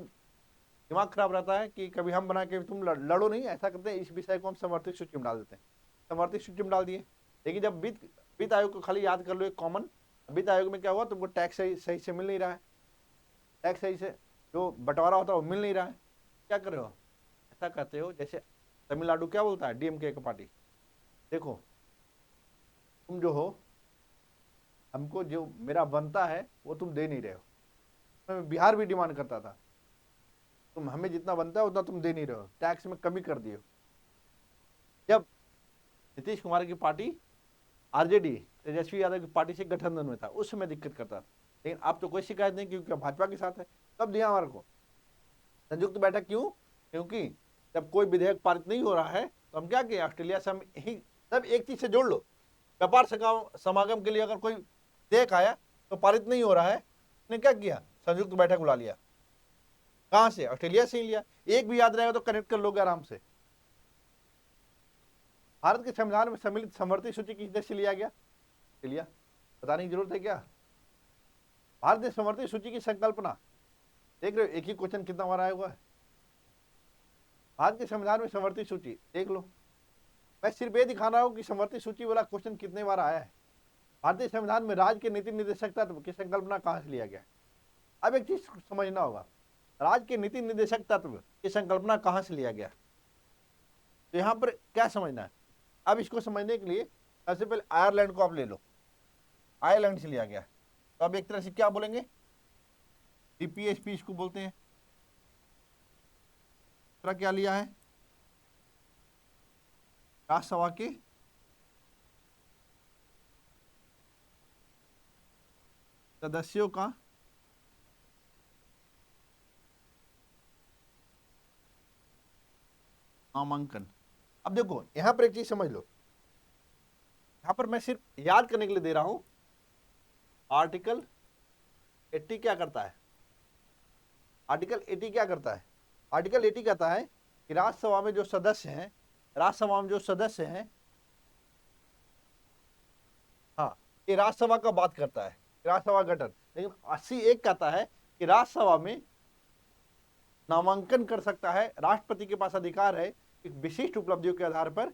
दिमाग खराब रहता है कि कभी हम बना के तुम लड़ो नहीं, ऐसा करते हैं इस विषय को हम समर्थित सूची में डाल देते हैं। समर्थित सूची में डाल दिए, लेकिन जब वित्त आयोग को खाली याद कर लो एक कॉमन, वित्त आयोग में क्या हुआ, तुमको टैक्स सही से मिल नहीं रहा है, टैक्स सही से जो बंटवारा होता है वो मिल नहीं रहा है। क्या कर रहे हो? ऐसा कहते हो जैसे तमिलनाडु क्या बोलता है डीएमके का पार्टी, देखो तुम जो हो, हमको जो मेरा बनता है वो तुम दे नहीं रहे हो। मैं बिहार भी डिमांड करता था, तुम हमें जितना बनता है उतना तुम दे नहीं रहे हो, टैक्स में कमी कर दिए। जब नीतीश कुमार की पार्टी आरजेडी तेजस्वी यादव की पार्टी से गठबंधन में था उस समय दिक्कत करता था, लेकिन अब तो कोई शिकायत नहीं क्योंकि भाजपा के साथ है। तब दिया हमारे को संयुक्त बैठक, क्यों? क्योंकि जब कोई विधेयक पारित नहीं हो रहा है तो हम क्या किए, ऑस्ट्रेलिया से हम यही सब एक चीज से जोड़ लो, व्यापार समागम के लिए अगर कोई विधेयक आया तो पारित नहीं हो रहा है, ने क्या किया, संयुक्त बैठक बुला लिया। कहां से? ऑस्ट्रेलिया से ही लिया। एक भी याद रहेगा तो कनेक्ट कर लोगे आराम से। भारत के संविधान में सम्मिलित समवर्ती सूची किस देश से लिया गया? ऑस्ट्रेलिया। बताने की जरूरत है क्या? भारतीय समवर्ती सूची की संकल्पना देख रहे हो, एक ही क्वेश्चन कितना बार आया हुआ है। भारत के संविधान में समवर्ती सूची देख लो। मैं सिर्फ ये दिखा रहा हूं कि समवर्ती सूची वाला क्वेश्चन कितने बार आया है। भारतीय संविधान में राज्य के नीति निर्देशक तत्व की संकल्पना कहां से लिया गया? अब एक चीज समझना होगा, राज्य के नीति निर्देशक तत्व की संकल्पना कहां से लिया गया। तो यहां पर क्या समझना है, अब इसको समझने के लिए सबसे पहले आयरलैंड को आप ले लो, आयरलैंड से लिया गया। तो अब एक तरह से क्या बोलेंगे, डीपीएसपी इसको बोलते हैं। दूसरा क्या लिया है, राज्यसभा के सदस्यों का नामांकन। अब देखो यहां पर एक चीज समझ लो, यहां पर मैं सिर्फ याद करने के लिए दे रहा हूं। आर्टिकल 80 क्या करता है, आर्टिकल 80 क्या करता है, आर्टिकल 80 कहता है कि राज्यसभा में जो सदस्य हैं, राज्यसभा में जो सदस्य हैं, हाँ ये राज्यसभा का बात करता है, राज्यसभा गठन। लेकिन 80(1) कहता है कि राज्यसभा में नामांकन कर सकता है, राष्ट्रपति के पास अधिकार है कि विशिष्ट उपलब्धियों के आधार पर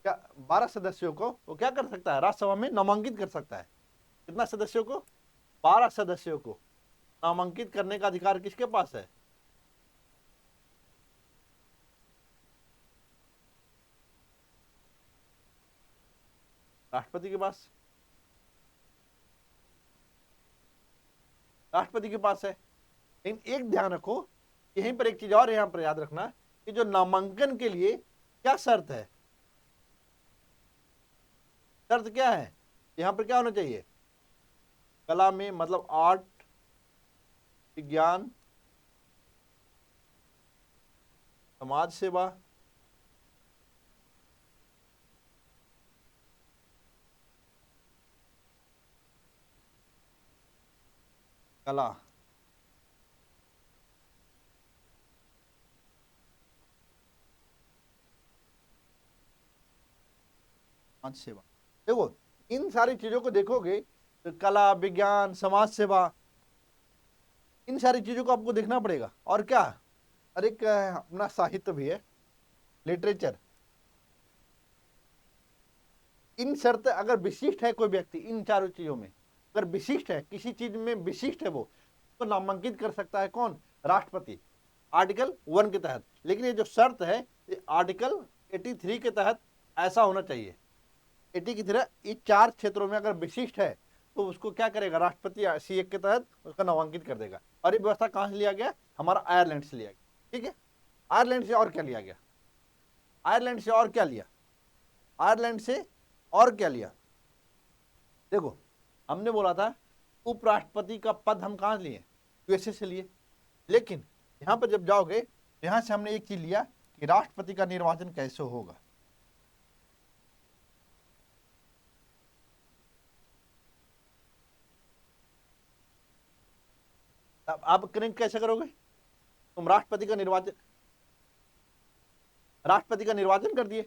क्या 12 सदस्यों को वो क्या कर सकता है, राज्यसभा में नामांकित कर सकता है। कितना सदस्यों को? 12 सदस्यों को नामांकित करने का अधिकार किसके पास है? राष्ट्रपति के पास, राष्ट्रपति के पास है। लेकिन एक ध्यान रखो, यहीं पर एक चीज और यहां पर याद रखना कि जो नामांकन के लिए क्या शर्त है, शर्त क्या है, यहां पर क्या होना चाहिए, कला में मतलब आर्ट, विज्ञान, समाज सेवा, कला, समाज सेवा। देखो इन सारी चीजों को देखोगे तो कला, विज्ञान, समाज सेवा, इन सारी चीजों को आपको देखना पड़ेगा। और क्या, और एक अपना साहित्य भी है, लिटरेचर। इन शर्त अगर विशिष्ट है कोई व्यक्ति, इन चारों चीजों में अगर विशिष्ट है, किसी चीज में विशिष्ट है वो, तो नामांकित कर सकता है कौन, राष्ट्रपति। आर्टिकल 1 के तहत। लेकिन ये जो शर्त है ये आर्टिकल 83 के तहत ऐसा होना चाहिए। 80 की तरह ये 4 क्षेत्रों में अगर विशिष्ट है तो उसको क्या करेगा, राष्ट्रपति C1 के तहत उसका नामांकित कर देगा। और ये व्यवस्था कहाँ से लिया गया, हमारा आयरलैंड से लिया गया। ठीक है, आयरलैंड से और क्या लिया गया, आयरलैंड से और क्या लिया, आयरलैंड से और क्या लिया। देखो हमने बोला था उपराष्ट्रपति का पद हम कहाँ से लिए, USA से लिए। लेकिन यहां पर जब जाओगे यहां से हमने एक चीज लिया कि राष्ट्रपति का निर्वाचन कैसे होगा। अब आप करेंगे कैसे करोगे, तुम राष्ट्रपति का निर्वाचन कर दिए।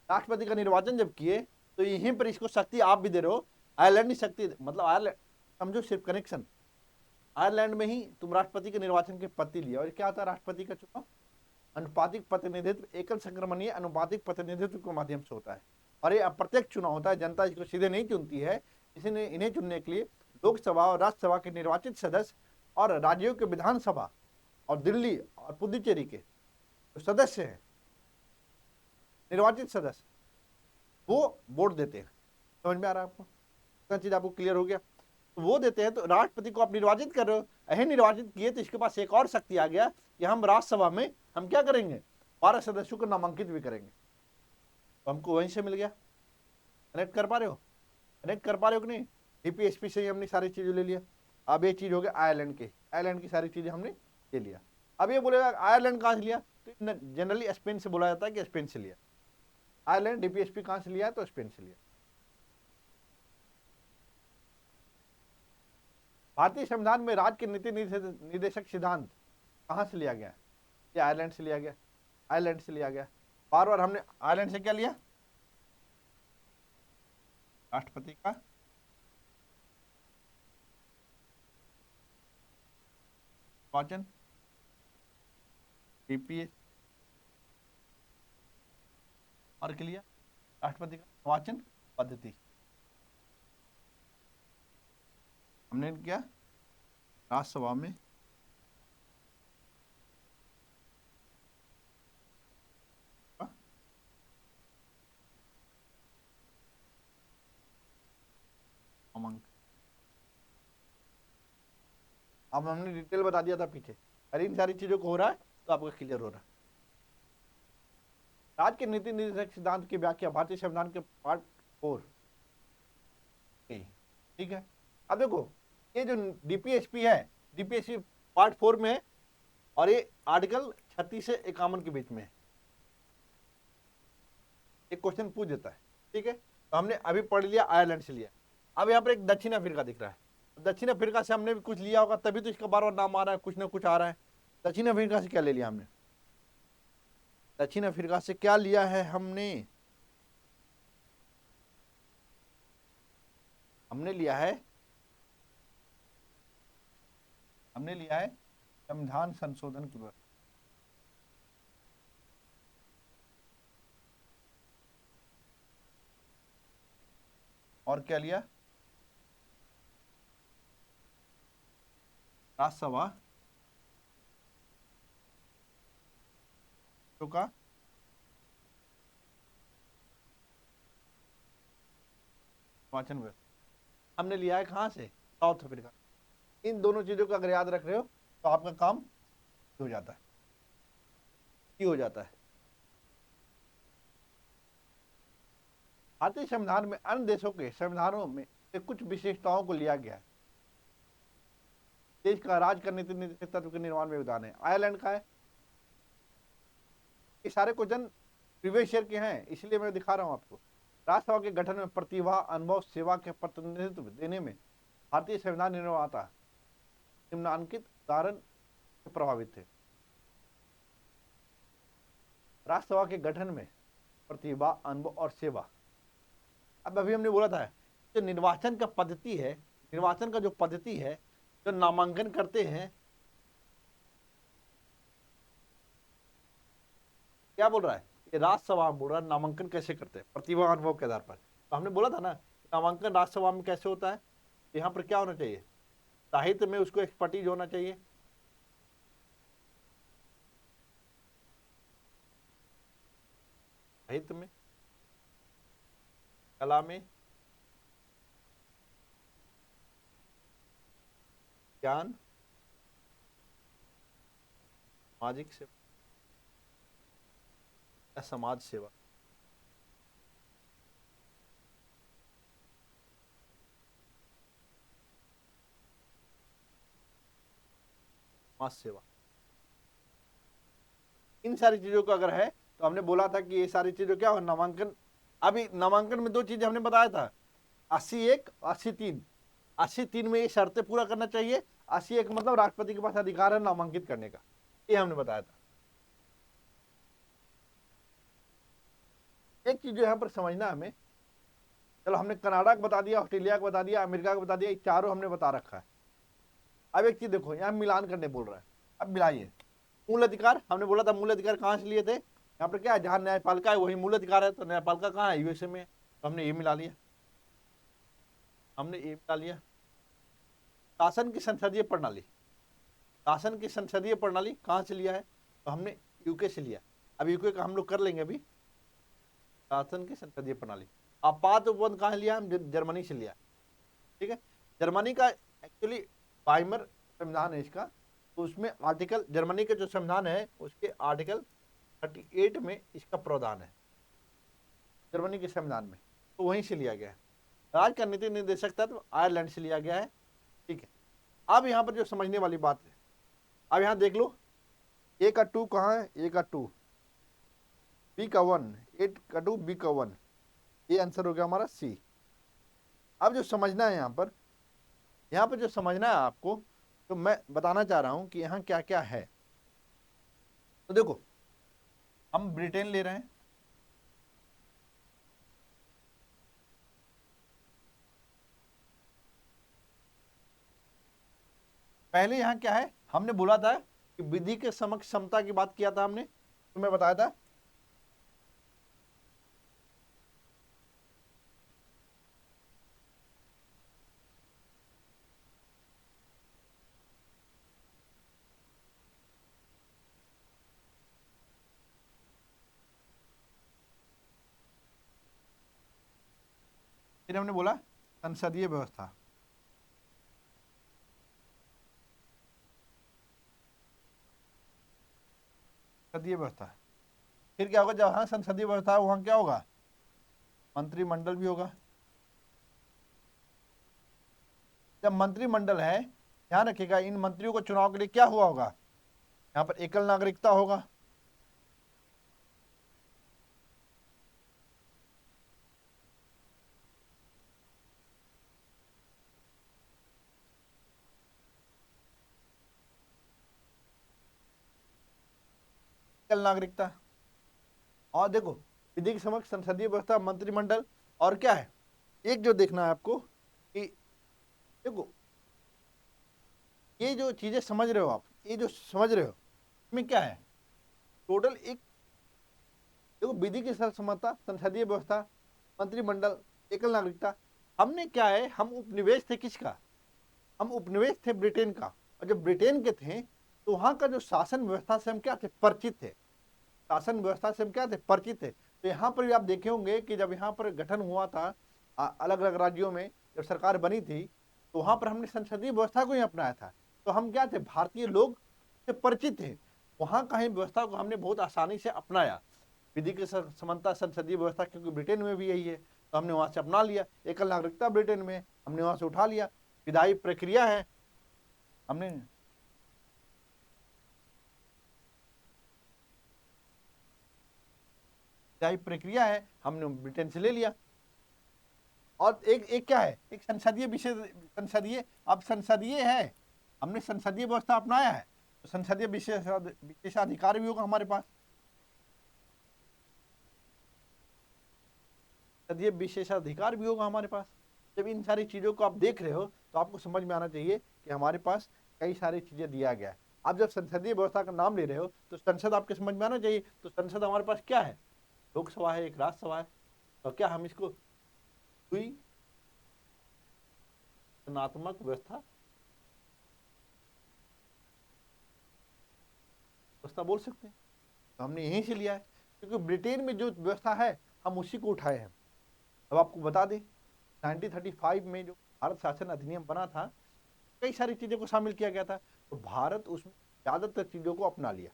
राष्ट्रपति का निर्वाचन जब किए तो यहीं पर इसको शक्ति आप भी दे रहे हो, आयरलैंड की शक्ति, मतलब आयरलैंड समझो सिर्फ कनेक्शन। आयरलैंड में ही तुम राष्ट्रपति के निर्वाचन के पति लिया। और क्या होता है राष्ट्रपति का चुनाव, अनुपातिक प्रतिनिधित्व, एकल संक्रमणीय अनुपातिक प्रतिनिधित्व के माध्यम से होता है। और ये अप्रत्यक्ष चुनाव होता है, जनता इसको सीधे नहीं चुनती है। इसने इन्हें चुनने के लिए लोकसभा और राज्यसभा के निर्वाचित सदस्य और राज्यों के विधानसभा और दिल्ली और पुदुचेरी के जो सदस्य हैं, निर्वाचित सदस्य, वो वोट देते हैं। समझ में आ रहा है आपको, इतना चीज आपको क्लियर हो गया। तो वो देते हैं, तो राष्ट्रपति को आप निर्वाचित कर रहे हो, अहे निर्वाचित किए तो इसके पास एक और शक्ति आ गया कि हम राज्यसभा में हम क्या करेंगे, 12 सदस्यों को नामांकित भी करेंगे। तो हमको वहीं से मिल गया। कनेक्ट कर पा रहे हो, कनेक्ट कर पा रहे हो कि नहीं। DPSP से ही हमने सारी चीजें ले लिया। अब ये चीज हो गया आयरलैंड की सारी चीजें हमने ले लिया। अब ये बोलेगा आयरलैंड कहाँ से लिया, तो जनरली स्पेन से बोला जाता है कि स्पेन से लिया। आयरलैंड DPSP कहाँ से लिया, तो स्पेन से लिया। भारतीय संविधान में राज्य के नीति निर्देशक सिद्धांत कहां से लिया गया, ये आयरलैंड से लिया गया, आयरलैंड से लिया गया। बार बार हमने आयरलैंड से क्या लिया, राष्ट्रपति का निर्वाचन, DPS और के लिए राष्ट्रपति का निर्वाचन पद्धति हमने किया राज्यसभा में नामांकन। अब हमने डिटेल बता दिया था पीछे, अरे इन सारी चीजों को हो रहा है तो आपका क्लियर हो रहा है। राज्य के नीति निर्देशक सिद्धांत की व्याख्या भारतीय संविधान के पार्ट 4। ठीक है, अब देखो ये जो DPSP है, DPSP पार्ट 4 में है और ये आर्टिकल 36 से 51 के बीच में है। एक क्वेश्चन पूछ देता है। ठीक है, तो हमने अभी पढ़ लिया आयरलैंड से लिया। अब यहाँ पर एक दक्षिण अफ्रीका दिख रहा है, दक्षिण अफ्रीका से हमने भी कुछ लिया होगा तभी तो इसका बार बार नाम आ रहा है, कुछ ना कुछ आ रहा है। दक्षिण अफ्रीका से क्या ले लिया हमने, दक्षिण अफ्रीका से क्या लिया है हमने, हमने लिया है संविधान संशोधन की व्यवस्था। और क्या लिया, राज्यसभा का निर्वाचन व्यवस्था हमने लिया है कहां से, साउथ अफ्रीका। इन दोनों चीजों को अगर याद रख रहे हो तो आपका काम हो जाता है, हो जाता है। भारतीय संविधान में अन्य देशों के संविधानों में से कुछ विशेषताओं को लिया गया है। देश का राज करने नीति तत्व के निर्माण में योगदान है। आयरलैंड का है। ये सारे क्वेश्चन प्रीवियस ईयर के हैं, इसलिए मैं दिखा रहा हूं आपको। राज्यसभा के गठन में प्रतिभा, अनुभव, सेवा के प्रतिनिधित्व देने में भारतीय संविधान निर्माता निम्नांकित उदाहरण से प्रभावित थे। राज्यसभा के गठन में प्रतिभा, अनुभव और सेवा। अब अभी हमने बोला था जो निर्वाचन का पद्धति है, निर्वाचन का जो पद्धति है, जो नामांकन करते हैं, क्या बोल रहा है ये राज्यसभा बोल रहा है नामांकन कैसे करते हैं, प्रतिभा अनुभव के आधार पर। तो हमने बोला था ना नामांकन राज्यसभा में कैसे होता है, यहाँ पर क्या होना चाहिए, साहित्य में उसको एक्सपर्टीज होना चाहिए, साहित्य में, कला में, ज्ञान, सामाजिक सेवा या समाज सेवा। समाज सेवा, इन सारी चीजों का अगर है तो हमने बोला था कि ये सारी चीजों क्या हो नामांकन। अभी नामांकन में दो चीजें हमने बताया था, 81 83। 83 में ये शर्तें पूरा करना चाहिए। 81 मतलब राष्ट्रपति के पास अधिकार है नामांकित करने का, ये हमने बताया था। एक चीज जो यहाँ पर समझना हमें, चलो हमने कनाडा को बता दिया, ऑस्ट्रेलिया को बता दिया, अमेरिका को बता दिया, ये चारों हमने बता रखा है। अब एक चीज देखो, यहाँ मिलान करने बोल रहा है, अब मिलाइए। मूल अधिकार, हमने बोला था मूल अधिकार कहाँ से लिए थे, यहाँ पर क्या है, जहां न्यायपालिका है वही मूल अधिकार है। तो न्यायपालिका कहाँ है, यूएसए में, तो हमने ये मिला लिया, हमने ये मिला लिया। शासन की संसदीय प्रणाली, शासन की संसदीय प्रणाली कहाँ से लिया है, तो हमने यूके से लिया। अब यूके का हम लोग कर लेंगे अभी, शासन की संसदीय प्रणाली। आपात उपबंध कहाँ लिया, हम जर्मनी से लिया, ठीक है। जर्मनी का एक्चुअली वाइमर संविधान है इसका, तो उसमें आर्टिकल, जर्मनी का जो संविधान है उसके आर्टिकल 38 में इसका प्रावधान है, जर्मनी के संविधान में, तो वहीं से लिया गया है। राज्य का नीति निर्देशक तत्व आयरलैंड से लिया गया है, ठीक है। अब यहाँ पर जो समझने वाली बात है, अब यहाँ देख लो, ए का 2 कहाँ है, ए का 2, बी का 1, ए का 2, बी का 1, ये आंसर हो गया हमारा सी। अब जो समझना है यहाँ पर जो समझना है आपको, तो मैं बताना चाह रहा हूं कि यहाँ क्या क्या है। तो देखो, हम ब्रिटेन ले रहे हैं, पहले यहाँ क्या है, हमने बोला था कि विधि के समक्ष समता की बात किया था हमने, तो मैं बताया था फिर हमने बोला संसदीय व्यवस्था, संसदीय व्यवस्था। फिर क्या होगा, जहां संसदीय व्यवस्था है वहां क्या होगा, मंत्रिमंडल भी होगा। जब मंत्रिमंडल है, ध्यान रखिएगा, इन मंत्रियों को चुनाव के लिए क्या हुआ होगा, यहाँ पर एकल नागरिकता होगा, एकल नागरिकता। और देखो, विधि के समक्ष संसदीय व्यवस्था, मंत्रिमंडल, और क्या है, एक जो देखना है आपको कि देखो ये जो चीजें समझ रहे हो आप, ये जो समझ रहे हो इसमें क्या है, टोटल एक देखो, विधि की सर्वसम्मता, संसदीय व्यवस्था, मंत्रिमंडल, एकल नागरिकता। हमने क्या है, हम उपनिवेश थे किसका, हम उपनिवेश थे ब्रिटेन का। और जब ब्रिटेन के थे तो वहां का जो शासन व्यवस्था से हम क्या थे, परिचित थे, शासन व्यवस्था से हम क्या थे, परिचित थे। तो यहाँ पर भी आप देखे होंगे कि जब यहाँ पर गठन हुआ था अलग अलग राज्यों में, जब सरकार बनी थी, तो वहां पर हमने संसदीय व्यवस्था को ही अपनाया था। तो हम क्या थे, भारतीय लोग से परिचित थे, वहां का ही व्यवस्था को हमने बहुत आसानी से अपनाया। विधि की समानता, संसदीय व्यवस्था, क्योंकि ब्रिटेन में भी यही है, तो हमने वहां से अपना लिया। एकल नागरिकता ब्रिटेन में, हमने वहां से उठा लिया। विधायी प्रक्रिया है, हमने विधायी प्रक्रिया है, हमने ब्रिटेन से ले लिया। और एक एक क्या है, एक संसदीय विशेष, संसदीय, अब संसदीय है, हमने संसदीय व्यवस्था अपनाया है, तो संसदीय विशेषाधिकार भी होगा हमारे पास, संसदीय विशेषाधिकार भी होगा हमारे पास। जब इन सारी चीजों को आप देख रहे हो तो आपको समझ में आना चाहिए कि हमारे पास कई सारी चीजें दिया गया है। आप जब संसदीय व्यवस्था का नाम ले रहे हो तो संसद आपके समझ में आना चाहिए। तो संसद हमारे पास क्या है, लोकसभा है, एक राज्यसभा है। तो क्या हम इसको हुई रचनात्मक व्यवस्था व्यवस्था बोल सकते हैं, तो हमने यहीं से लिया है। क्योंकि ब्रिटेन में जो व्यवस्था है हम उसी को उठाए हैं। अब आपको बता दें 1935 में जो भारत शासन अधिनियम बना था, कई सारी चीजों को शामिल किया गया था, तो भारत उसमें ज्यादातर चीजों को अपना लिया।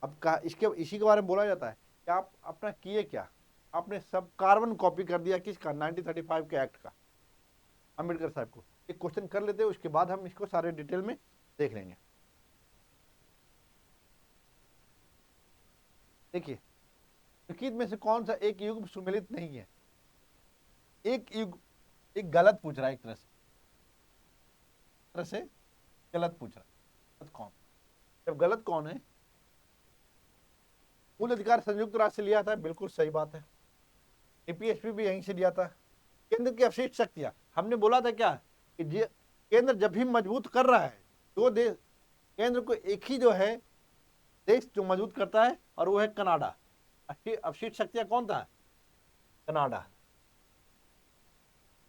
अब का इसके इसी के बारे में बोला जाता है कि आप अपना किए क्या, आपने सब कार्बन कॉपी कर दिया किसका, 1935 के एक्ट का, अम्बेडकर साहब को। एक क्वेश्चन कर लेते हैं, उसके बाद हम इसको सारे डिटेल में देख लेंगे। देखिए निम्नलिखित में से कौन सा एक युग सुमेलित नहीं है। एक युग, एक गलत पूछ रहा है, एक तरह से गलत पूछ रहा है। गलत कौन, जब गलत कौन है, मूल अधिकार संयुक्त राष्ट्र से लिया था, बिल्कुल सही बात है। ईपीएसपी भी यहीं से लिया था। केंद्र की अवशिष्ट शक्तियां, हमने बोला था क्या कि केंद्र जब भी मजबूत कर रहा है, दो देश, केंद्र को एक ही जो है देश जो मजबूत करता है, और वो है कनाडा। अवशिष्ट शक्तियां कौन था, कनाडा।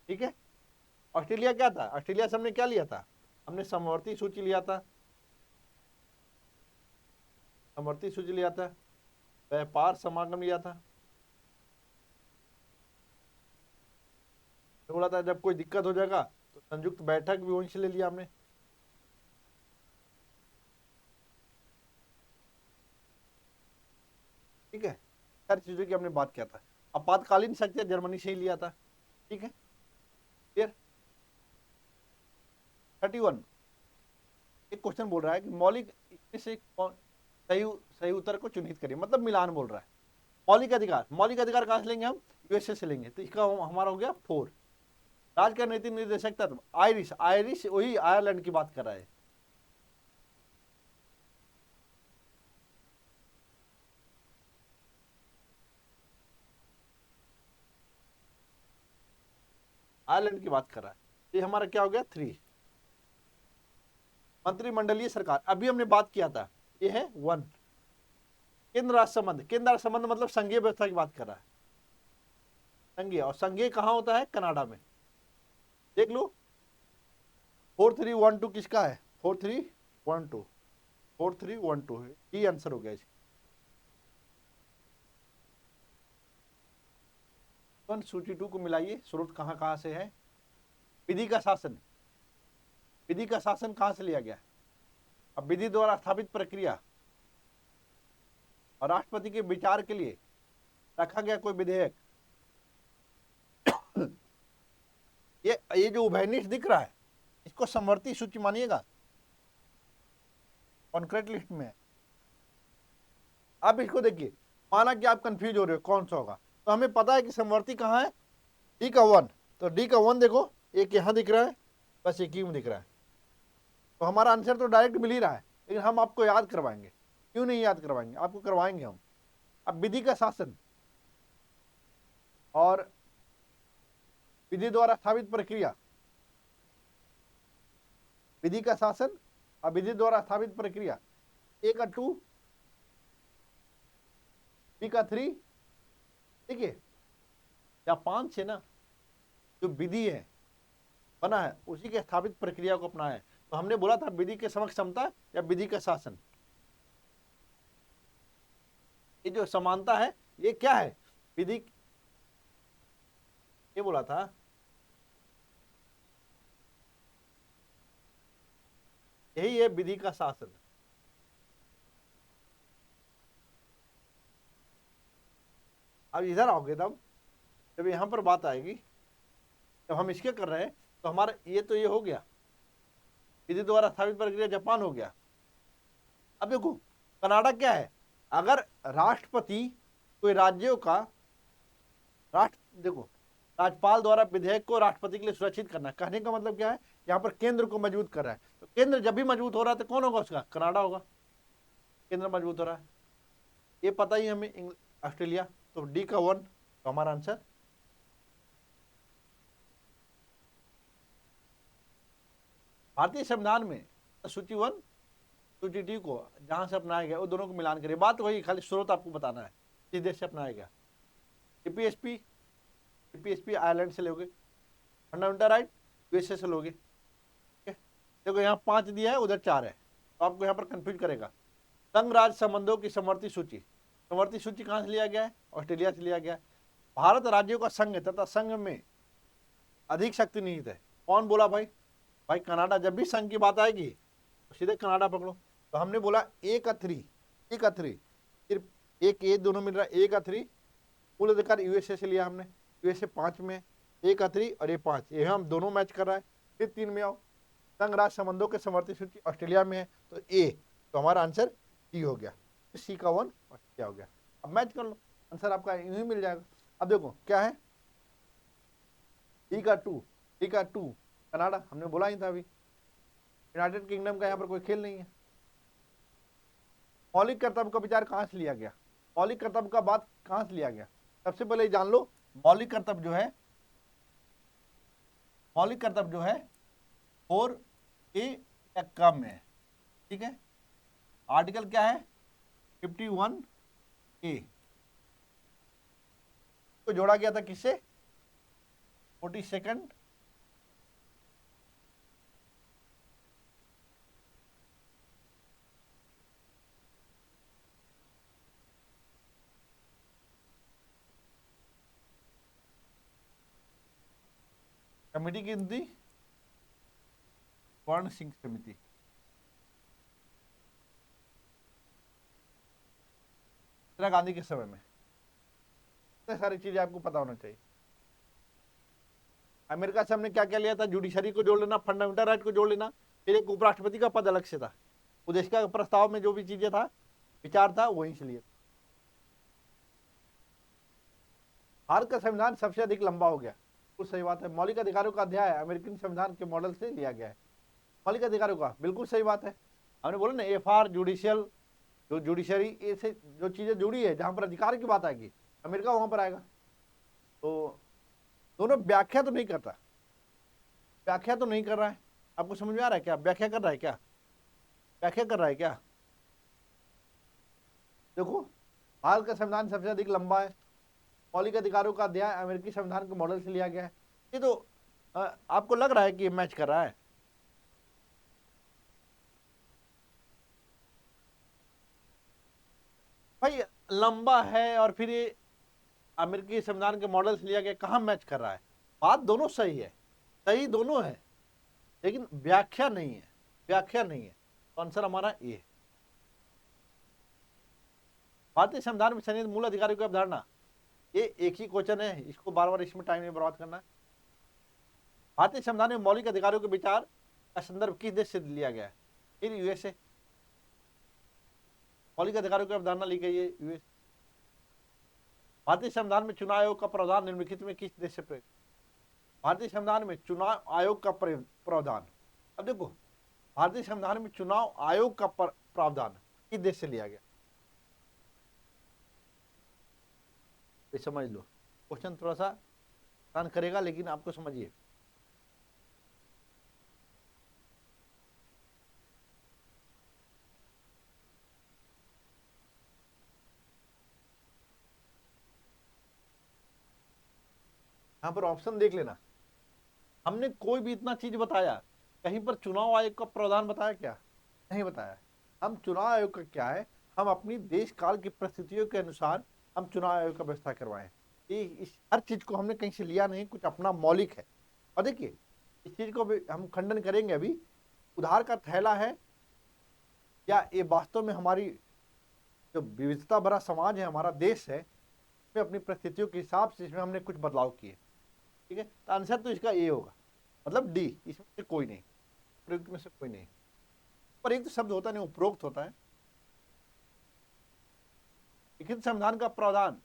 ठीक है। ऑस्ट्रेलिया क्या था, ऑस्ट्रेलिया से हमने क्या लिया था, हमने समवर्ती सूची लिया था, समवर्ती सूची लिया था, व्यापार समागम लिया था। बोला था जब कोई दिक्कत हो जाएगा तो संयुक्त बैठक भी वहीं से ले लिया हमने। ठीक है, सारी चीजों की हमने बात किया था। आपातकालीन शक्तियां जर्मनी से ही लिया था। ठीक है, क्लियर। 31 एक क्वेश्चन बोल रहा है कि मौलिक इसमें से कौन सही सही उत्तर को चिन्हित करिए, मतलब मिलान बोल रहा है। मौलिक अधिकार, मौलिक अधिकार कहां से लेंगे हम, यूएसए से लेंगे, तो इसका हमारा हो गया 4। राज का नीति निर्देशक तत्व, आयरिश, आयरिश वही आयरलैंड की बात कर रहा है। आयरलैंड की बात कर रहा है। ये हमारा क्या हो गया 3। मंत्रिमंडलीय सरकार, अभी हमने बात किया था, ये है 1। केंद्र राज्य संबंध, केंद्र राज्य संबंध मतलब संघीय व्यवस्था की बात कर रहा है, संघीय। और संघीय कहां होता है, कनाडा में। देख लो 4312 किसका है, 4312, 4312 है, ये आंसर हो गया इसका। सूची 2 को मिलाइए, स्रोत कहां कहां से है। विधि का शासन, विधि का शासन कहां से लिया गया। अब विधि द्वारा स्थापित प्रक्रिया और राष्ट्रपति के विचार के लिए रखा गया कोई विधेयक। ये जो उभयनिष्ठ दिख रहा है, इसको समवर्ती सूची मानिएगा, कॉन्क्रीट लिस्ट में है। आप इसको देखिए, माना कि आप कंफ्यूज हो रहे हो कौन सा होगा, तो हमें पता है कि समवर्ती कहाँ है, डी का 1, तो डी का 1 देखो, एक यहाँ दिख रहा है, बस एक ही में दिख रहा है, तो हमारा आंसर तो डायरेक्ट मिल ही रहा है। लेकिन हम आपको याद करवाएंगे, क्यों नहीं याद करवाएंगे, आपको करवाएंगे हम। अब विधि का शासन और विधि द्वारा स्थापित प्रक्रिया, विधि का शासन और विधि द्वारा स्थापित प्रक्रिया, ए का 2, बी का 3, ठीक है, या 5 से ना, जो विधि है बना है उसी के स्थापित प्रक्रिया को अपनाया है। तो हमने बोला था विधि के समक्ष समता या विधि का शासन, ये जो समानता है ये क्या है, विधि, ये बोला था, यही है विधि का शासन। अब इधर आओगे तब, जब यहां पर बात आएगी, जब हम इसके कर रहे हैं, तो हमारा ये तो ये हो गया, विधि द्वारा स्थापित प्रक्रिया जापान हो गया। अब देखो कनाडा क्या है, अगर राष्ट्रपति कोई राज्यों का देखो राज्यपाल द्वारा विधेयक को राष्ट्रपति के लिए सुरक्षित करना, कहने का मतलब क्या है, यहाँ पर केंद्र को मजबूत कर रहा है, तो केंद्र जब भी मजबूत हो रहा है तो कौन होगा उसका, कनाडा होगा। केंद्र मजबूत हो रहा है, ये पता ही हमें, ऑस्ट्रेलिया, तो डी का 1 तो हमारा आंसर। भारतीय संविधान में सूची 1 सूची 2 को जहां से अपनाया गया वो दोनों को मिलान करिए, बात वही, खाली स्रोत आपको बताना है किस देश से अपनाया गया। ईपीएसपी, ईपीएसपी आयरलैंड से लोगे, फंडामेंटल राइट यूएसए से लोगे। ठीक है, देखो यहाँ 5 दिया है, उधर 4 है, तो आपको यहाँ पर कंफ्यूज करेगा। संघ राज्य संबंधों की समवर्ती सूची, समवर्ती सूची कहाँ से लिया गया है? ऑस्ट्रेलिया से लिया गया है। भारत राज्यों का संघ है तथा संघ में अधिक शक्ति निहित है। कौन बोला भाई? भाई कनाडा। जब भी संघ की बात आएगी तो सीधे कनाडा पकड़ो। तो हमने बोला ए का 3, ए का 3, सिर्फ एक ए दोनों मिल रहा है। ए का 3 मूल अधिकार यूएसए से लिया हमने, यूएसए 5 में, ए का 3 और ए 5, ये हम दोनों मैच कर रहा है। फिर 3 में आओ, संघ राज्य संबंधों के समवर्ती सूची ऑस्ट्रेलिया में है तो ए, तो हमारा आंसर सी हो गया। सी का 1 ऑस्ट्रेलिया हो गया। अब मैच कर लो, आंसर आपका यूं ही मिल जाएगा। अब देखो क्या है, सी का 2, सी का 2 कनाडा, हमने बोला ही था अभी। यूनाइटेड किंगडम का यहाँ पर कोई खेल नहीं है। मौलिक कर्तव्य का विचार कहाँ से लिया गया? मौलिक कर्तव्य का बात कहाँ से लिया गया? सबसे पहले जान लो, मौलिक कर्तव्य जो है, मौलिक कर्तव्य जो है 4A या कम है, ठीक है। आर्टिकल क्या है? 51A को जोड़ा गया था किससे? 42nd कमेटी की थी, स्वर्ण सिंह समिति। इंदिरा गांधी के समय में। इतने सारी चीजें आपको पता होना चाहिए। अमेरिका से हमने क्या क्या लिया था? जुडिशरी को जोड़ लेना, फंडामेंटल राइट को जोड़ लेना, फिर एक उपराष्ट्रपति का पद अलग से था। उद्देश्य का प्रस्ताव में जो भी चीजें था, विचार था, वहीं से लिए। भारत का संविधान सबसे अधिक लंबा हो गया, कुछ सही बात है। मौलिक अधिकारों का अध्याय अमेरिकन संविधान के मॉडल से लिया गया है। मौलिक अधिकारों का बिल्कुल सही बात है। हमने बोला ना, एफआर, जुडिशियल, जो जुडिशरी, ऐसे जो चीजें जुड़ी है, जहां पर अधिकार की बात आएगी अमेरिका वहां पर आएगा। तो दोनों व्याख्या तो नहीं करता, व्याख्या तो नहीं कर रहा है। आपको समझ में आ रहा है क्या? व्याख्या कर रहा है क्या? व्याख्या कर रहा है क्या? देखो, भारत का संविधान सबसे अधिक लंबा है। मौलिक अधिकारों का अध्याय अमेरिकी संविधान के मॉडल से लिया गया है। ये तो आपको लग रहा है कि मैच कर रहा है। भाई लंबा है और फिर ये अमेरिकी संविधान के मॉडल से लिया गया, कहाँ मैच कर रहा है? बात दोनों सही है, सही दोनों है, लेकिन व्याख्या नहीं है, व्याख्या नहीं है। तो आंसर हमारा ए है। भारतीय संविधान में सन्निहित मूल अधिकारों की अवधारणा, ये एक ही क्वेश्चन है, इसको बार बार इसमें टाइम नहीं बर्बाद करना है। भारतीय संविधान में मौलिक अधिकारों के विचार का संदर्भ किस देश से लिया गया है? फिर यूएसए। मौलिक अधिकारों की अवधारणा ली गई है यूएस। भारतीय संविधान में चुनाव आयोग का प्रावधान निम्नलिखित में किस देश से प्रयुक्त? भारतीय संविधान में चुनाव आयोग का प्रावधान, अब देखो, भारतीय संविधान में चुनाव आयोग का प्रावधान किस देश से लिया गया? ये समझ लो, क्वेश्चन थोड़ा सा आसान करेगा, लेकिन आपको समझिए। यहां पर ऑप्शन देख लेना, हमने कोई भी इतना चीज बताया, कहीं पर चुनाव आयोग का प्रावधान बताया क्या? नहीं बताया। हम चुनाव आयोग का क्या है, हम अपनी देश काल की परिस्थितियों के अनुसार हम चुनाव आयोग का व्यवस्था करवाएं। ये इस हर चीज को हमने कहीं से लिया नहीं, कुछ अपना मौलिक है। और देखिए, इस चीज को भी हम खंडन करेंगे अभी, उधार का थैला है या ये वास्तव में हमारी जो विविधता भरा समाज है, हमारा देश है, में अपनी परिस्थितियों के हिसाब से इसमें हमने कुछ बदलाव किए। ठीक है, तो आंसर तो इसका ए होगा, मतलब डी, इसमें से कोई नहीं, प्रयुक्त में से कोई नहीं। पर एक तो शब्द होता नहीं, उपरोक्त होता है। लिखित संविधान का प्रावधान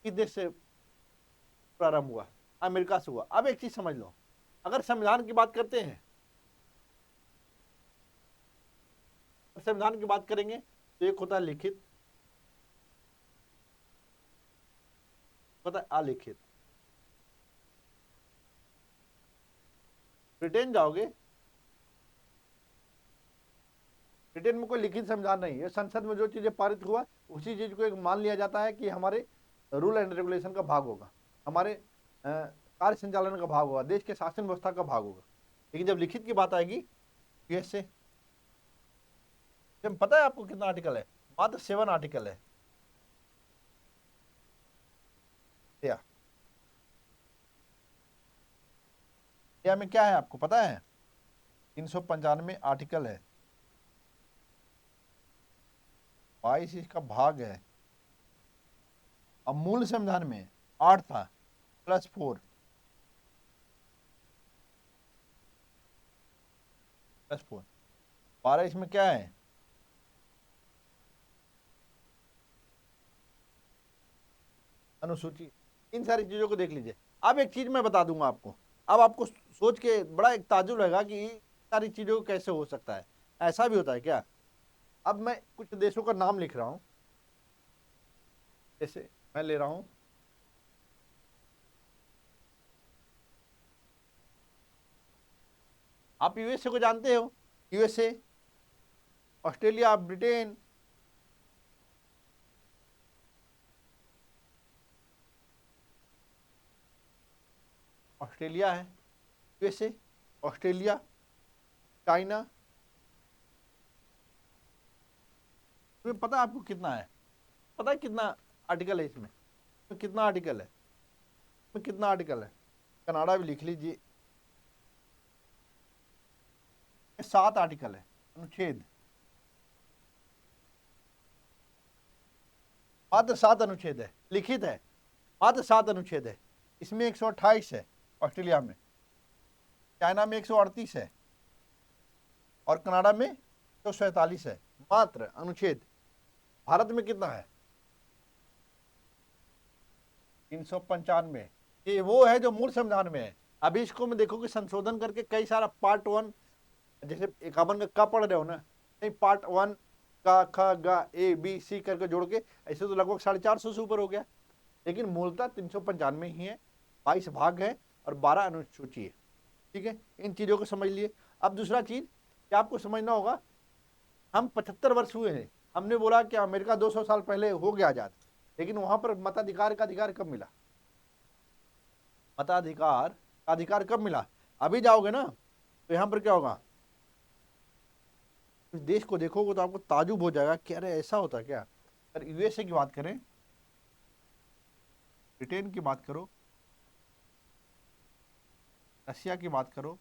किस देश से प्रारंभ हुआ? अमेरिका से हुआ। अब एक चीज समझ लो, अगर संविधान की बात करते हैं, संविधान की बात करेंगे तो एक होता है लिखित, होता है अलिखित। ब्रिटेन जाओगे, ब्रिटेन में कोई लिखित संविधान नहीं है। संसद में जो चीजें पारित हुआ उसी चीज को एक मान लिया जाता है कि हमारे रूल एंड रेगुलेशन का भाग होगा, हमारे कार्य संचालन का भाग होगा, देश के शासन व्यवस्था का भाग होगा। लेकिन जब लिखित की बात आएगी, यूएसए, जब पता है आपको कितना आर्टिकल है? मात्र 7 आर्टिकल है। इंडिया में क्या है आपको पता है? 395 आर्टिकल है, 22 इसका भाग है। अब मूल संविधान में 8 था +4 +4, 12 इसमें क्या है? अनुसूची। इन सारी चीजों को देख लीजिए। अब एक चीज मैं बता दूंगा आपको, अब आपको सोच के बड़ा एक ताज्जुब लगेगा कि ये सारी चीजों को कैसे हो सकता है, ऐसा भी होता है क्या? अब मैं कुछ देशों का नाम लिख रहा हूं, जैसे मैं ले रहा हूं आप यूएसए को जानते हो, यूएसए, ऑस्ट्रेलिया, ब्रिटेन, ऑस्ट्रेलिया है, यूएसए, ऑस्ट्रेलिया, चाइना। तुम्हें पता है आपको कितना है? पता है कितना आर्टिकल है इसमें? कितना आर्टिकल है इसमें? कितना आर्टिकल है? कनाडा भी लिख लीजिए, 7 आर्टिकल है, अनुच्छेद, मात्र 7 अनुच्छेद है, लिखित है, मात्र 7 अनुच्छेद है। इसमें 128 है ऑस्ट्रेलिया में, चाइना में 138 है और कनाडा में 147 है मात्र अनुच्छेद। भारत में कितना है? 395। ये वो है जो मूल संविधान में है। अभी इसको मैं देखो कि संशोधन करके कई सारा पार्ट 1, जैसे 51 का क पढ़ रहे हो ना, नहीं पार्ट 1 का ख ग ए बी सी करके जोड़ के ऐसे तो लगभग 450 से ऊपर हो गया, लेकिन मूलतः 395 ही है, 22 भाग है और 12 अनुसूची है। ठीक है, इन चीजों को समझ लिए। अब दूसरा चीज क्या आपको समझना होगा, हम 75 वर्ष हुए हैं, हमने बोला कि अमेरिका 200 साल पहले हो गया आजाद, लेकिन वहां पर मताधिकार का अधिकार कब मिला? मताधिकार का अधिकार कब मिला? अभी जाओगे ना तो यहां पर क्या होगा, इस देश को देखोगे तो आपको ताजुब हो जाएगा कि अरे ऐसा होता है क्या। अगर यूएसए की बात करें, ब्रिटेन की बात करो, रशिया की बात करो,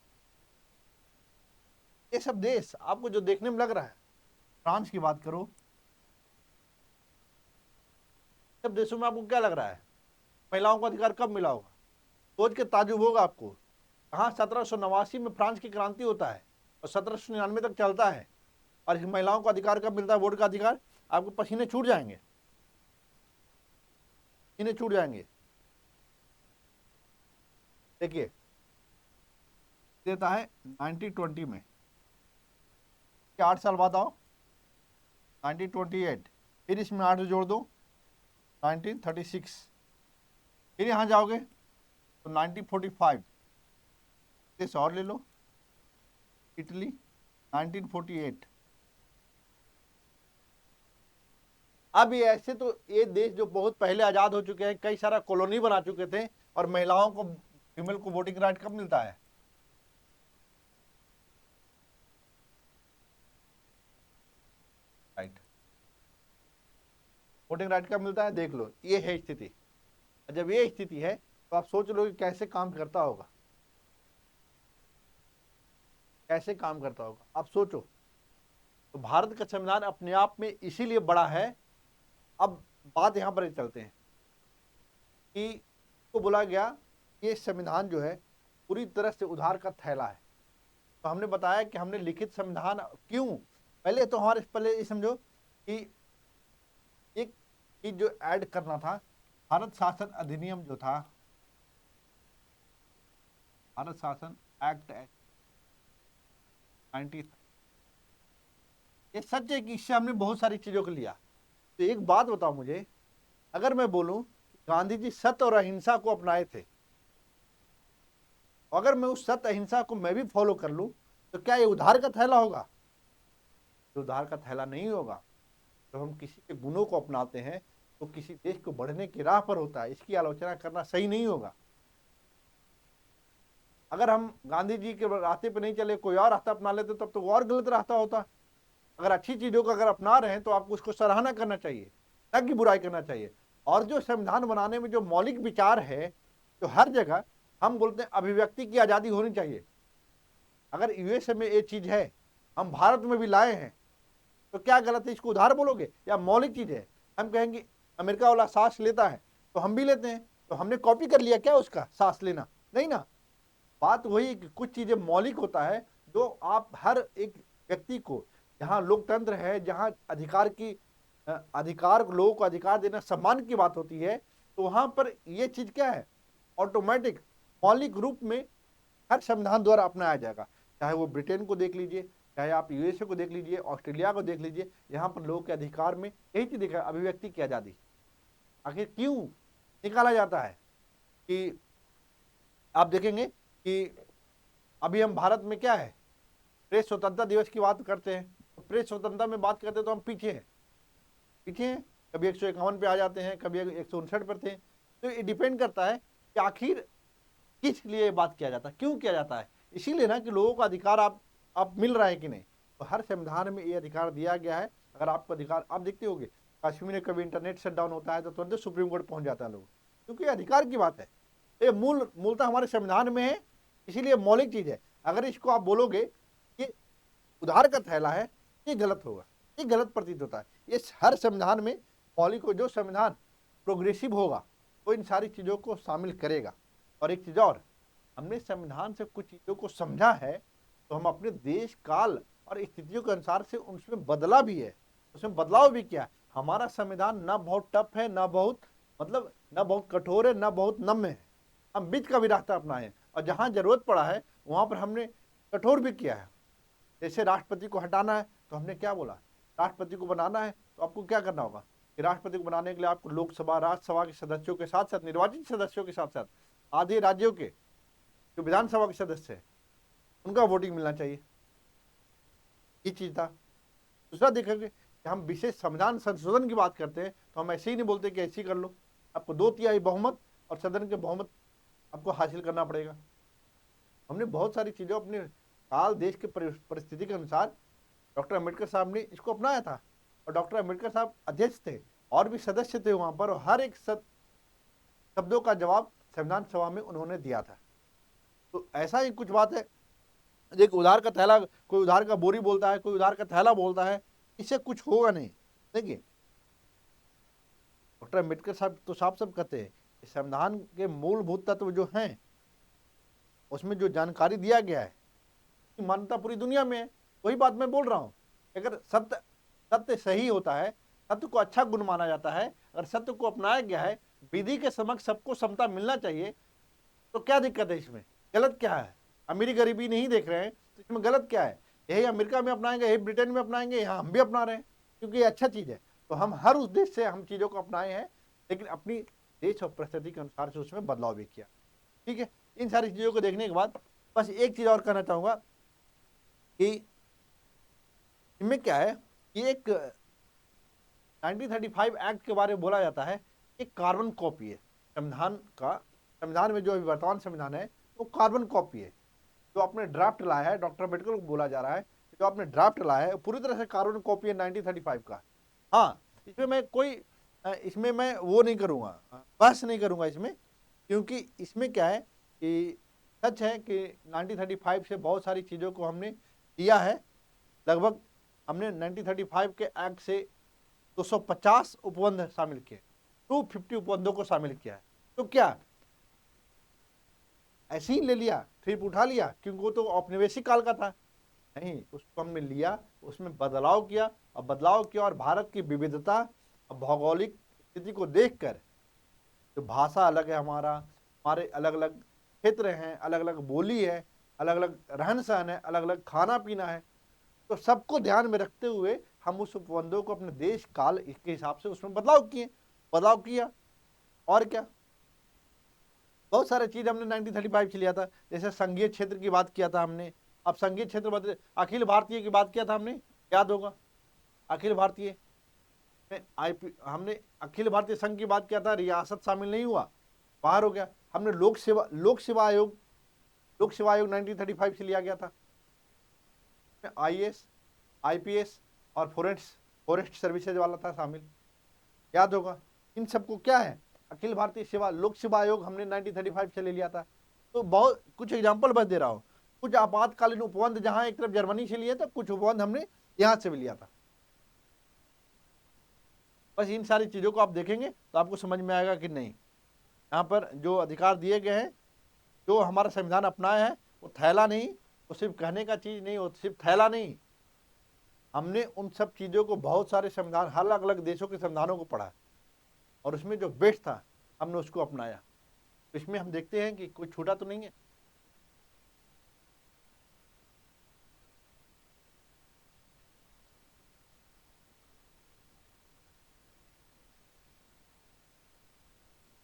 ये सब देश आपको जो देखने में लग रहा है, फ्रांस की बात करो, सब देशों में आपको क्या लग रहा है, महिलाओं को अधिकार कब मिला होगा? सोच के ताजुब होगा आपको। कहाँ 1789 में फ्रांस की क्रांति होता है और 1799 तक चलता है, और इस महिलाओं को अधिकार कब मिलता है, वोट का अधिकार? आपको पसीने छूट जाएंगे, पसीने छूट जाएंगे। देखिए देता है 1920 में, 8 साल बाद आओ 1928, फिर इसमें 8 जोड़ दो 1936, फिर यहाँ जाओगे तो 1945, देश और ले लो, इटली 1948। अब ये ऐसे तो ये देश जो बहुत पहले आजाद हो चुके हैं, कई सारा कॉलोनी बना चुके थे, और महिलाओं को, फीमेल को वोटिंग राइट कब मिलता है? राइट, वोटिंग राइट कब मिलता है? देख लो, ये है स्थिति। जब ये स्थिति है तो आप सोच लो कि कैसे काम करता होगा, कैसे काम करता होगा, आप सोचो। तो भारत का संविधान अपने आप में इसीलिए बड़ा है। अब बात यहां पर चलते हैं कि को बोला गया ये संविधान जो है पूरी तरह से उधार का थैला है। तो हमने बताया कि हमने लिखित संविधान क्यों, पहले तो हमारे पहले ये समझो कि एक चीज जो ऐड करना था, भारत शासन अधिनियम जो था, भारत शासन एक्ट 90, ये सच है कि इससे हमने बहुत सारी चीजों को लिया। तो एक बात बताओ मुझे, अगर मैं बोलूं गांधी जी सत्य और अहिंसा को अपनाए थे, अगर मैं उस सत्य अहिंसा को मैं भी फॉलो कर लूं, तो क्या ये उधार का थैला होगा? उधार का थैला नहीं होगा। जब हम किसी के गुणों को अपनाते हैं तो किसी देश को बढ़ने की राह पर होता है, इसकी आलोचना करना सही नहीं होगा। अगर हम गांधी जी के रास्ते पर नहीं चले, कोई और रास्ता अपना लेते तब तो वो और गलत रास्ता होता। अगर अच्छी चीजों को अगर अपना रहे हैं तो आपको उसको सराहना करना चाहिए, न कि बुराई करना चाहिए। और जो संविधान बनाने में जो मौलिक विचार है, जो हर जगह हम बोलते हैं अभिव्यक्ति की आज़ादी होनी चाहिए। अगर यूएसए में ये चीज़ है, हम भारत में भी लाए हैं, तो क्या गलत है? इसको उधार बोलोगे या मौलिक चीज़ है? हम कहेंगे अमेरिका वाला सांस लेता है तो हम भी लेते हैं, तो हमने कॉपी कर लिया क्या उसका सांस लेना? नहीं ना। बात वही है कि कुछ चीज़ें मौलिक होता है जो आप हर एक व्यक्ति को, जहाँ लोकतंत्र है, जहाँ अधिकार की अधिकार, लोगों को अधिकार देना सम्मान की बात होती है, तो वहाँ पर ये चीज़ क्या है, ऑटोमेटिक मौलिक रूप में हर संविधान द्वारा अपनाया जाएगा। चाहे वो ब्रिटेन को देख लीजिए, चाहे आप यूएसए को देख लीजिए, ऑस्ट्रेलिया को देख लीजिए, यहाँ पर लोगों के अधिकार में यही चीज देखा, अभिव्यक्ति की आजादी। आखिर क्यों निकाला जाता है कि आप देखेंगे कि अभी हम भारत में क्या है, प्रेस स्वतंत्रता दिवस की बात करते हैं, तो प्रेस स्वतंत्रता में बात करते हैं तो हम पीछे हैं, कभी 151 पे आ जाते हैं, कभी 159 पर थे। तो ये डिपेंड करता है कि आखिर किस लिए बात किया जाता है, क्यों किया जाता है। इसीलिए ना कि लोगों का अधिकार आप मिल रहा है कि नहीं। तो हर संविधान में ये अधिकार दिया गया है। अगर आपको अधिकार, आप देखते होंगे कश्मीर में कभी इंटरनेट शट डाउन होता है तो तुरंत सुप्रीम कोर्ट पहुंच जाता है लोग, क्योंकि अधिकार की बात है। ये मूलतः हमारे संविधान में है, इसीलिए मौलिक चीज है। अगर इसको आप बोलोगे कि उधार का थैला है, ये गलत होगा, ये गलत प्रतीत होता है। ये हर संविधान में मौलिक हो, जो संविधान प्रोग्रेसिव होगा वो इन सारी चीजों को शामिल करेगा। और एक चीज और, हमने संविधान से कुछ चीजों को समझा है, तो हम अपने देश काल और स्थितियों के अनुसार से उसमें बदला भी है, उसमें बदलाव भी किया है। हमारा संविधान ना बहुत टफ है, ना बहुत मतलब ना बहुत कठोर है, ना बहुत नम्य है। हम बीच का भी रास्ता अपनाए हैं, और जहाँ जरूरत पड़ा है वहां पर हमने कठोर भी किया है। जैसे राष्ट्रपति को हटाना है तो हमने क्या बोला, राष्ट्रपति को बनाना है तो आपको क्या करना होगा कि राष्ट्रपति को बनाने के लिए आपको लोकसभा राज्यसभा के सदस्यों के साथ साथ, निर्वाचित सदस्यों के साथ साथ, आधे राज्यों के जो विधानसभा के सदस्य है उनका वोटिंग मिलना चाहिए। ये चीज था। दूसरा देखेंगे कि हम विशेष संविधान संशोधन की बात करते हैं तो हम ऐसे ही नहीं बोलते कि ऐसे ही कर लो, आपको 2/3 बहुमत और सदन के बहुमत आपको हासिल करना पड़ेगा। हमने बहुत सारी चीजों अपने काल देश के परिस्थिति के अनुसार, डॉक्टर अम्बेडकर साहब ने इसको अपनाया था, और डॉक्टर अम्बेडकर साहब अध्यक्ष थे और भी सदस्य थे वहां पर, और हर एक शब्दों का जवाब संविधान सभा में उन्होंने दिया था। तो ऐसा ही कुछ बात है। एक उधार का थैला, कोई उधार का बोरी बोलता है, कोई उधार का थैला बोलता है, इससे कुछ होगा नहीं। देखिए डॉक्टर अम्बेडकर साहब तो साफ साफ कहते हैं कि संविधान के मूलभूत तत्व जो हैं उसमें जो जानकारी दिया गया है कि मान्यता पूरी दुनिया में है। वही बात मैं बोल रहा हूँ, अगर सत्य सही होता है, सत्य को अच्छा गुण माना जाता है, अगर सत्य को अपनाया गया है, विधि के समक्ष सबको समता मिलना चाहिए, तो क्या दिक्कत है इसमें, गलत क्या है? अमीरी गरीबी नहीं देख रहे हैं तो इसमें गलत क्या है? यही अमेरिका में अपनाएंगे, यही ब्रिटेन में अपनाएंगे, यहाँ हम भी अपना रहे हैं क्योंकि ये अच्छा चीज है। तो हम हर उस देश से हम चीजों को अपनाए हैं, लेकिन अपनी देश और परिस्थिति के अनुसार से उसमें बदलाव भी किया। ठीक है, इन सारी चीजों को देखने के बाद बस एक चीज और कहना चाहूंगा कि इनमें क्या है कि एक 1935 एक्ट के बारे में बोला जाता है, एक कार्बन कॉपी है संविधान का। संविधान में जो अभी वर्तमान संविधान है वो कार्बन कॉपी है। जो आपने ड्राफ्ट लाया है, डॉक्टर अम्बेडकर को बोला जा रहा है जो आपने ड्राफ्ट लाया है पूरी तरह से कार्बन कॉपी है 1935 का। हाँ, इसमें मैं वो नहीं करूँगा, बहस नहीं करूँगा इसमें, क्योंकि इसमें क्या है कि सच है कि 1935 से बहुत सारी चीज़ों को हमने दिया है। लगभग हमने 1935 के एक्ट से 250 उपबंध शामिल किए, 250 उपबंधों को शामिल किया है। तो क्या ऐसे ही ले लिया, ट्रिप उठा लिया क्योंकि वो तो औपनिवेशिक काल का था? नहीं, उसको हमने लिया, उसमें बदलाव किया, और भारत की विविधता और भौगोलिक स्थिति को देखकर, जो भाषा अलग है हमारे अलग अलग क्षेत्र हैं, अलग अलग बोली है, अलग अलग रहन सहन है, अलग अलग खाना पीना है, तो सबको ध्यान में रखते हुए हम उस उपबंधों को अपने देश काल के हिसाब से उसमें बदलाव किया। और क्या, बहुत सारे चीज हमने 1935 से लिया था। जैसे संघीय क्षेत्र की बात किया था हमने, अब संघीय क्षेत्र बदले, अखिल भारतीय की बात किया था हमने, याद होगा अखिल भारतीय में हमने अखिल भारतीय संघ की बात किया था, रियासत शामिल नहीं हुआ, बाहर हो गया। हमने लोक सेवा आयोग 1935 से लिया गया था। IAS IPS और फॉरेस्ट सर्विसेज वाला था शामिल, याद होगा। इन सबको क्या है, अखिल भारतीय लोक सेवा आयोग हमने 1935 से ले लिया था। तो बहुत कुछ एग्जाम्पल बस दे रहा हूँ। कुछ आपातकालीन उपबंध जहाँ एक तरफ जर्मनी से लिए थे, कुछ उपबंध हमने यहाँ से भी लिया था। बस इन सारी चीज़ों को आप देखेंगे तो आपको समझ में आएगा कि नहीं, यहाँ पर जो अधिकार दिए गए हैं, जो हमारा संविधान अपनाया है, वो थैला नहीं, वो सिर्फ कहने का चीज़ नहीं, वो सिर्फ थैला नहीं। हमने उन सब चीज़ों को, बहुत सारे संविधान, हर अलग अलग देशों के संविधानों को पढ़ा और उसमें जो बेस्ट था हमने उसको अपनाया। तो इसमें हम देखते हैं कि कोई छूटा तो नहीं है।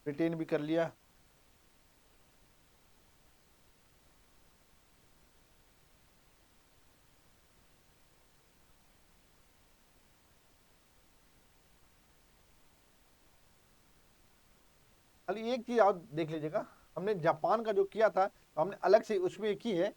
ब्रिटेन भी कर लिया। खाली एक चीज आप देख लीजिएगा, हमने जापान का जो किया था तो हमने अलग से उसमें एक ही है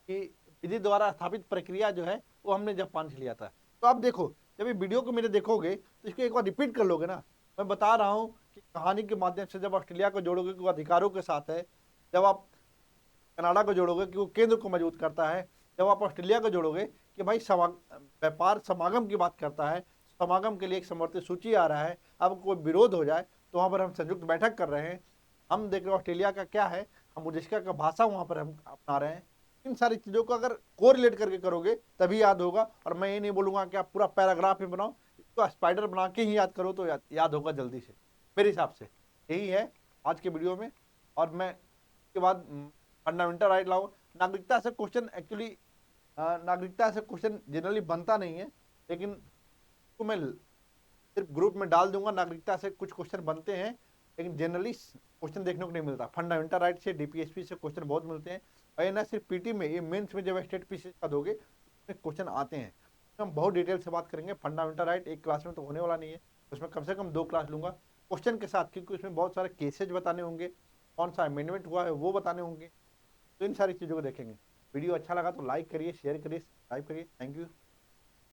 कि विधि द्वारा स्थापित प्रक्रिया जो है वो हमने जापान से लिया था। तो आप देखो, जब ये वीडियो को मेरे देखोगे तो इसको एक बार रिपीट कर लोगे ना। मैं बता रहा हूँ कि कहानी के माध्यम से जब ऑस्ट्रेलिया को जोड़ोगे कि वो अधिकारों के साथ है, जब आप कनाडा को जोड़ोगे कि वो केंद्र को मजबूत करता है, जब आप ऑस्ट्रेलिया को जोड़ोगे कि भाई व्यापार समागम की बात करता है, समागम के लिए एक समवर्ती सूची आ रहा है, अब कोई विरोध हो जाए तो वहाँ पर हम संयुक्त बैठक कर रहे हैं। हम देख रहे हैं ऑस्ट्रेलिया का क्या है, हम उड़ीसा का भाषा वहाँ पर हम अपना रहे हैं। इन सारी चीज़ों को अगर कोरिलेट करके करोगे तभी याद होगा। और मैं ये नहीं बोलूँगा कि आप पूरा पैराग्राफ ही बनाओ, इसको स्पाइडर बना के ही याद करो तो याद होगा जल्दी से, मेरे हिसाब से यही है आज के वीडियो में। और मैं इसके बाद फंडामेंटल राइट लाओ। नागरिकता से क्वेश्चन एक्चुअली, नागरिकता से क्वेश्चन जनरली बनता नहीं है, लेकिन तो मैं सिर्फ ग्रुप में डाल दूंगा। नागरिकता से कुछ क्वेश्चन बनते हैं लेकिन जनरली क्वेश्चन देखने को नहीं मिलता। फंडामेंटल राइट से, डीपीएसपी से क्वेश्चन बहुत मिलते हैं। और ये ना सिर्फ पीटी में, ये मेंस में जब स्टेट पीसी का दोगे उसमें क्वेश्चन आते हैं। तो हम बहुत डिटेल से बात करेंगे। फंडामेंटल राइट एक क्लास में तो होने वाला नहीं है, उसमें कम से कम 2 क्लास लूंगा क्वेश्चन के साथ, क्योंकि उसमें बहुत सारे केसेज बताने होंगे, कौन सा अमेंडमेंट हुआ है वो बताने होंगे। तो इन सारी चीज़ों को देखेंगे। वीडियो अच्छा लगा तो लाइक करिए, शेयर करिए, सब्सक्राइब करिए। Thank you.